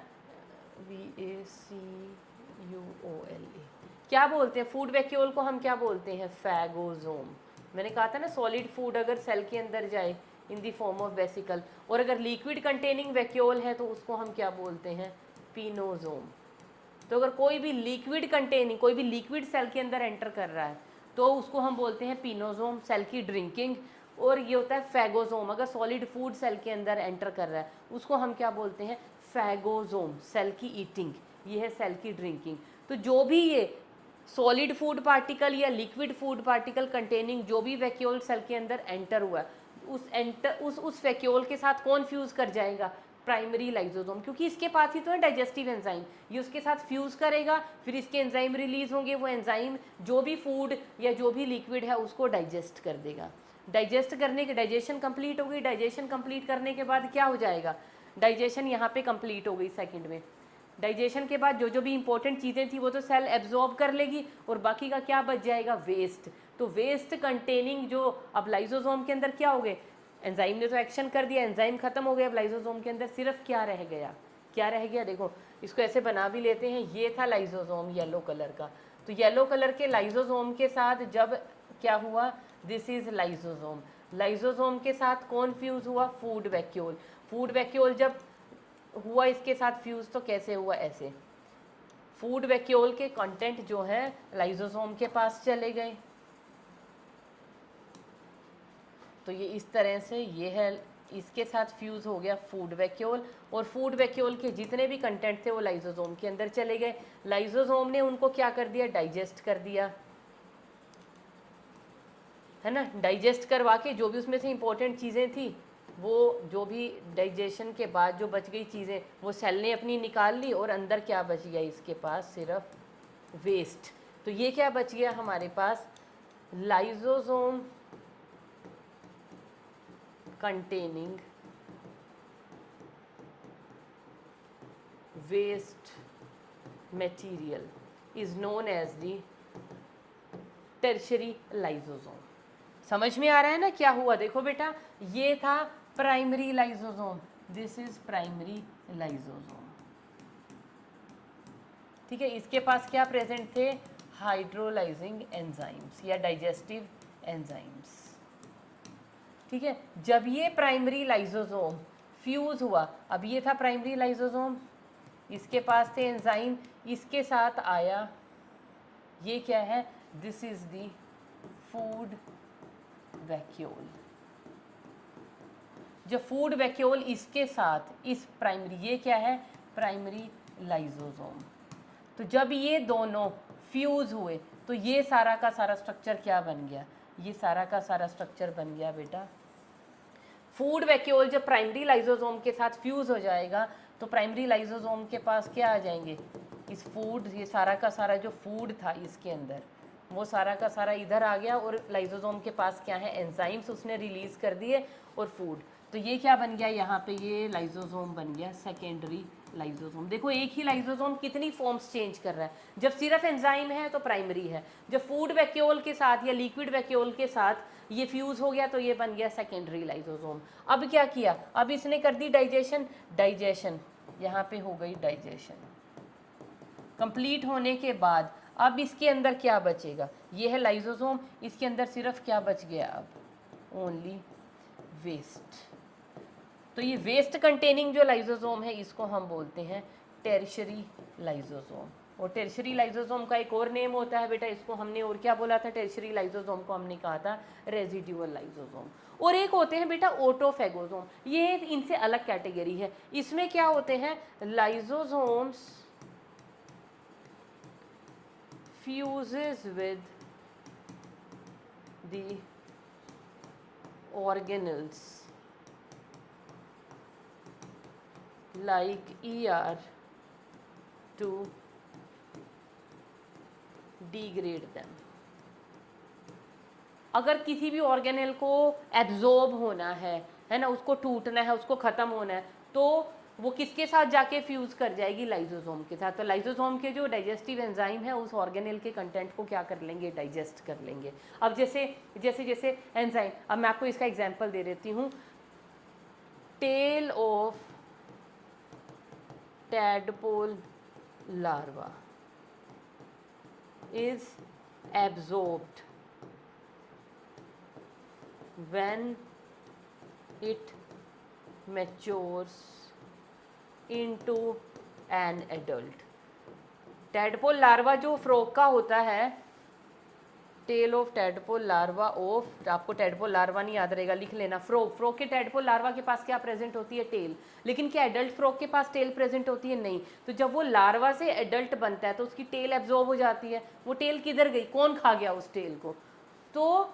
VACUOLE। क्या बोलते हैं? फूड वैक्यूल को हम क्या बोलते हैं? फैगोसोम। मैंने कहा था ना, सॉलिड फूड अगर सेल के अंदर जाए इन दी फॉर्म ऑफ वेसिकल, और अगर लिक्विड कंटेनिंग वैक्यूल है तो उसको हम क्या बोलते हैं? पिनोसोम। तो अगर कोई भी लिक्विड कंटेनिंग, कोई भी लिक्विड सेल के अंदर एंटर कर रहा है तो उसको हम बोलते हैं पिनोसोम, सेल की ड्रिंकिंग। और ये होता है फैगोसोम, अगर सॉलिड फूड सेल के अंदर एंटर कर रहा है उसको हम क्या बोलते हैं? फैगोसोम, सेल की ईटिंग। ये है सेल की ड्रिंकिंग। तो जो भी ये सॉलिड फूड पार्टिकल या लिक्विड फूड पार्टिकल कंटेनिंग जो भी वैक्यूल सेल के अंदर एंटर हुआ है, उस वैक्यूल के साथ कौन फ्यूज कर जाएगा? प्राइमरी लाइजोसोम, क्योंकि इसके पास ही तो है डाइजेस्टिव एंजाइम, ये उसके साथ फ्यूज करेगा, फिर इसके एंजाइम रिलीज होंगे, वो एंजाइम जो भी फूड या जो भी लिक्विड है उसको डाइजेस्ट कर देगा। डाइजेस्ट करने के, डाइजेशन कंप्लीट हो गई, डाइजेशन कंप्लीट करने के बाद क्या हो जाएगा? डाइजेशन यहाँ पे कंप्लीट हो गई सेकंड में। डाइजेशन के बाद जो जो भी इंपॉर्टेंट चीज़ें थी वो तो सेल एब्जॉर्ब कर लेगी, और बाकी का क्या बच जाएगा? वेस्ट। तो वेस्ट कंटेनिंग जो अब लाइजोसोम के अंदर क्या हो गए? एंजाइम ने तो एक्शन कर दिया, एंजाइम खत्म हो गया, अब लाइजोसोम के अंदर सिर्फ क्या रह गया? क्या रह गया? देखो इसको ऐसे बना भी लेते हैं, ये था लाइजोसोम येलो कलर का। तो येलो कलर के लाइजोसोम के साथ जब क्या हुआ? This is lysosome. लाइजोसोम के साथ कौन फ्यूज हुआ? Food vacuole. फूड वैक्यूल जब हुआ इसके साथ फ्यूज तो कैसे हुआ? ऐसे। फूड वैक्यूल के कंटेंट जो है लाइजोसोम के पास चले गए, तो ये इस तरह से ये है, इसके साथ फ्यूज हो गया फूड वैक्यूल, और फूड वैक्यूल के जितने भी कंटेंट थे वो लाइजोसोम के अंदर चले गए। लाइजोसोम ने उनको क्या कर दिया? डाइजेस्ट कर दिया, है ना, डाइजेस्ट करवा के जो भी उसमें से इंपॉर्टेंट चीज़ें थी वो जो भी डाइजेशन के बाद जो बच गई चीज़ें वो सेल ने अपनी निकाल ली, और अंदर क्या बच गया इसके पास, सिर्फ वेस्ट। तो ये क्या बच गया हमारे पास, lysosome containing waste material is known as the tertiary lysosome. समझ में आ रहा है ना क्या हुआ? देखो बेटा, ये था primary lysosome, this is primary lysosome. ठीक है, इसके पास क्या प्रेजेंट थे, हाइड्रोलाइजिंग एंजाइम्स या डाइजेस्टिव एंजाइम्स। ठीक है, जब ये प्राइमरी लाइजोसोम फ्यूज हुआ, अब ये था प्राइमरी लाइजोसोम, इसके पास थे एंजाइम, इसके साथ आया ये क्या है, this is the food vacuole. जो फूड वैक्यूल इसके साथ इस प्राइमरी, ये क्या है, प्राइमरी लाइजोसोम। तो जब ये दोनों फ्यूज हुए तो ये सारा का सारा स्ट्रक्चर क्या बन गया, ये सारा का सारा स्ट्रक्चर बन गया बेटा, फूड वैक्यूल जब प्राइमरी लाइजोसोम के साथ फ्यूज हो जाएगा तो प्राइमरी लाइजोसोम के पास क्या आ जाएंगे, इस फूड, ये सारा का सारा जो फूड था इसके अंदर वो सारा का सारा इधर आ गया, और लाइजोसोम के पास क्या है, एंजाइम्स उसने रिलीज कर दिए और फूड। तो ये क्या बन गया यहाँ पे, ये लाइजोसोम बन गया सेकेंडरी लाइजोसोम। देखो एक ही लाइजोसोम कितनी फॉर्म्स चेंज कर रहा है, जब सिर्फ एंजाइम है तो प्राइमरी है, जब फूड वैक्यूल के साथ या लिक्विड वैक्यूल के साथ ये फ्यूज हो गया तो ये बन गया सेकेंडरी लाइजोसोम। अब क्या किया, अब इसने कर दी डाइजेशन, डाइजेशन यहाँ पे हो गई, डाइजेशन कंप्लीट होने के बाद अब इसके अंदर क्या बचेगा, ये है लाइजोसोम, इसके अंदर सिर्फ क्या बच गया, अब ओनली वेस्ट। तो ये वेस्ट कंटेनिंग जो लाइजोसोम है इसको हम बोलते हैं टेरिशरी लाइजोसोम। और टेरिशरी लाइजोसोम का एक और नेम होता है बेटा, इसको हमने और क्या बोला था, टेरिशरी लाइजोसोम को हमने कहा था रेजिड्यूअल लाइजोसोम। और एक होते हैं बेटा ऑटोफेगोसोम, ये इनसे अलग कैटेगरी है। इसमें क्या होते हैं, lysosomes fuses with the organelles like ER to degrade them। अगर किसी भी ऑर्गेनेल को एब्जॉर्ब होना है ना, उसको टूटना है, उसको ख़त्म होना है, तो वो किसके साथ जाके फ्यूज कर जाएगी, लाइजोसोम के साथ। तो लाइजोसोम के जो डाइजेस्टिव एंजाइम है उस ऑर्गेनेल के कंटेंट को क्या कर लेंगे, डाइजेस्ट कर लेंगे। अब जैसे जैसे जैसे एंजाइम, अब मैं आपको इसका एग्जांपल दे देती हूँ, tail of tadpole larva is absorbed when it matures into an adult। Tadpole larva जो फ्रॉग का होता है, tail of tadpole larva of, आपको टैडपोल लार्वा नहीं याद रहेगा, लिख लेना फ्रॉग। फ्रॉग के टैडपोल लार्वा के पास क्या प्रेजेंट होती है, टेल। लेकिन क्या एडल्ट फ्रॉग के पास टेल प्रेजेंट होती है, नहीं। तो जब वो लार्वा से एडल्ट बनता है तो उसकी टेल एब्जॉर्ब हो जाती है। वो टेल किधर गई, कौन खा गया उस टेल को? तो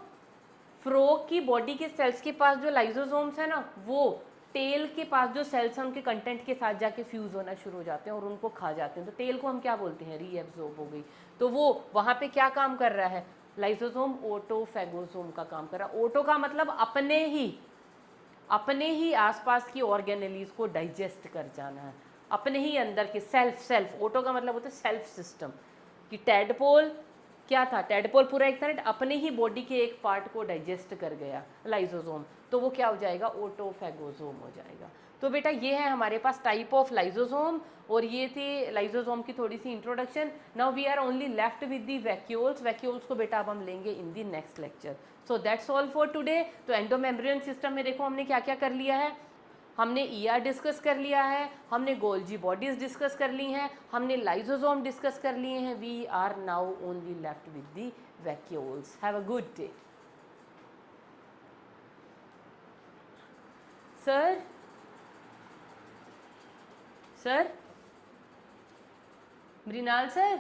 फ्रॉग की बॉडी के सेल्स के पास जो लाइजोसोम्स है ना, वो टेल के पास जो सेल्स हैं उनके कंटेंट के साथ जाके फ्यूज होना शुरू हो जाते हैं और उनको खा जाते हैं। तो टेल को हम क्या बोलते हैं, रीएब्जॉर्ब हो गई। तो वो वहाँ पे क्या काम कर रहा है, लाइसोसोम ऑटोफेगोसोम का काम कर रहा है। ऑटो का मतलब अपने ही आसपास की ऑर्गेनेलीज को डाइजेस्ट कर जाना है, अपने ही अंदर के सेल्फ। ऑटो का मतलब होता है सेल्फ सिस्टम। कि टैडपोल क्या था, टैडपोल पूरा एक तरह अपने ही बॉडी के एक पार्ट को डाइजेस्ट कर गया लाइसोसोम, तो वो क्या हो जाएगा, ऑटोफेगोसोम हो जाएगा। तो बेटा ये है हमारे पास टाइप ऑफ लाइसोसोम, और ये थी लाइसोसोम की थोड़ी सी introduction. Now we are only left with the vacuoles. Vacuoles को बेटा अब हम लेंगे in the next lecture. So that's all for today. तो एंडोमेम्ब्रेन सिस्टम में देखो हमने क्या क्या कर लिया है, हमने ईआर डिस्कस कर लिया है, हमने गोल्जी बॉडीज डिस्कस कर ली हैं, हमने लाइसोसोम डिस्कस कर लिए हैं। We are now only left with the vacuoles. Have a good day. Sir sir Mrinal sir,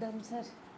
एकदम सर।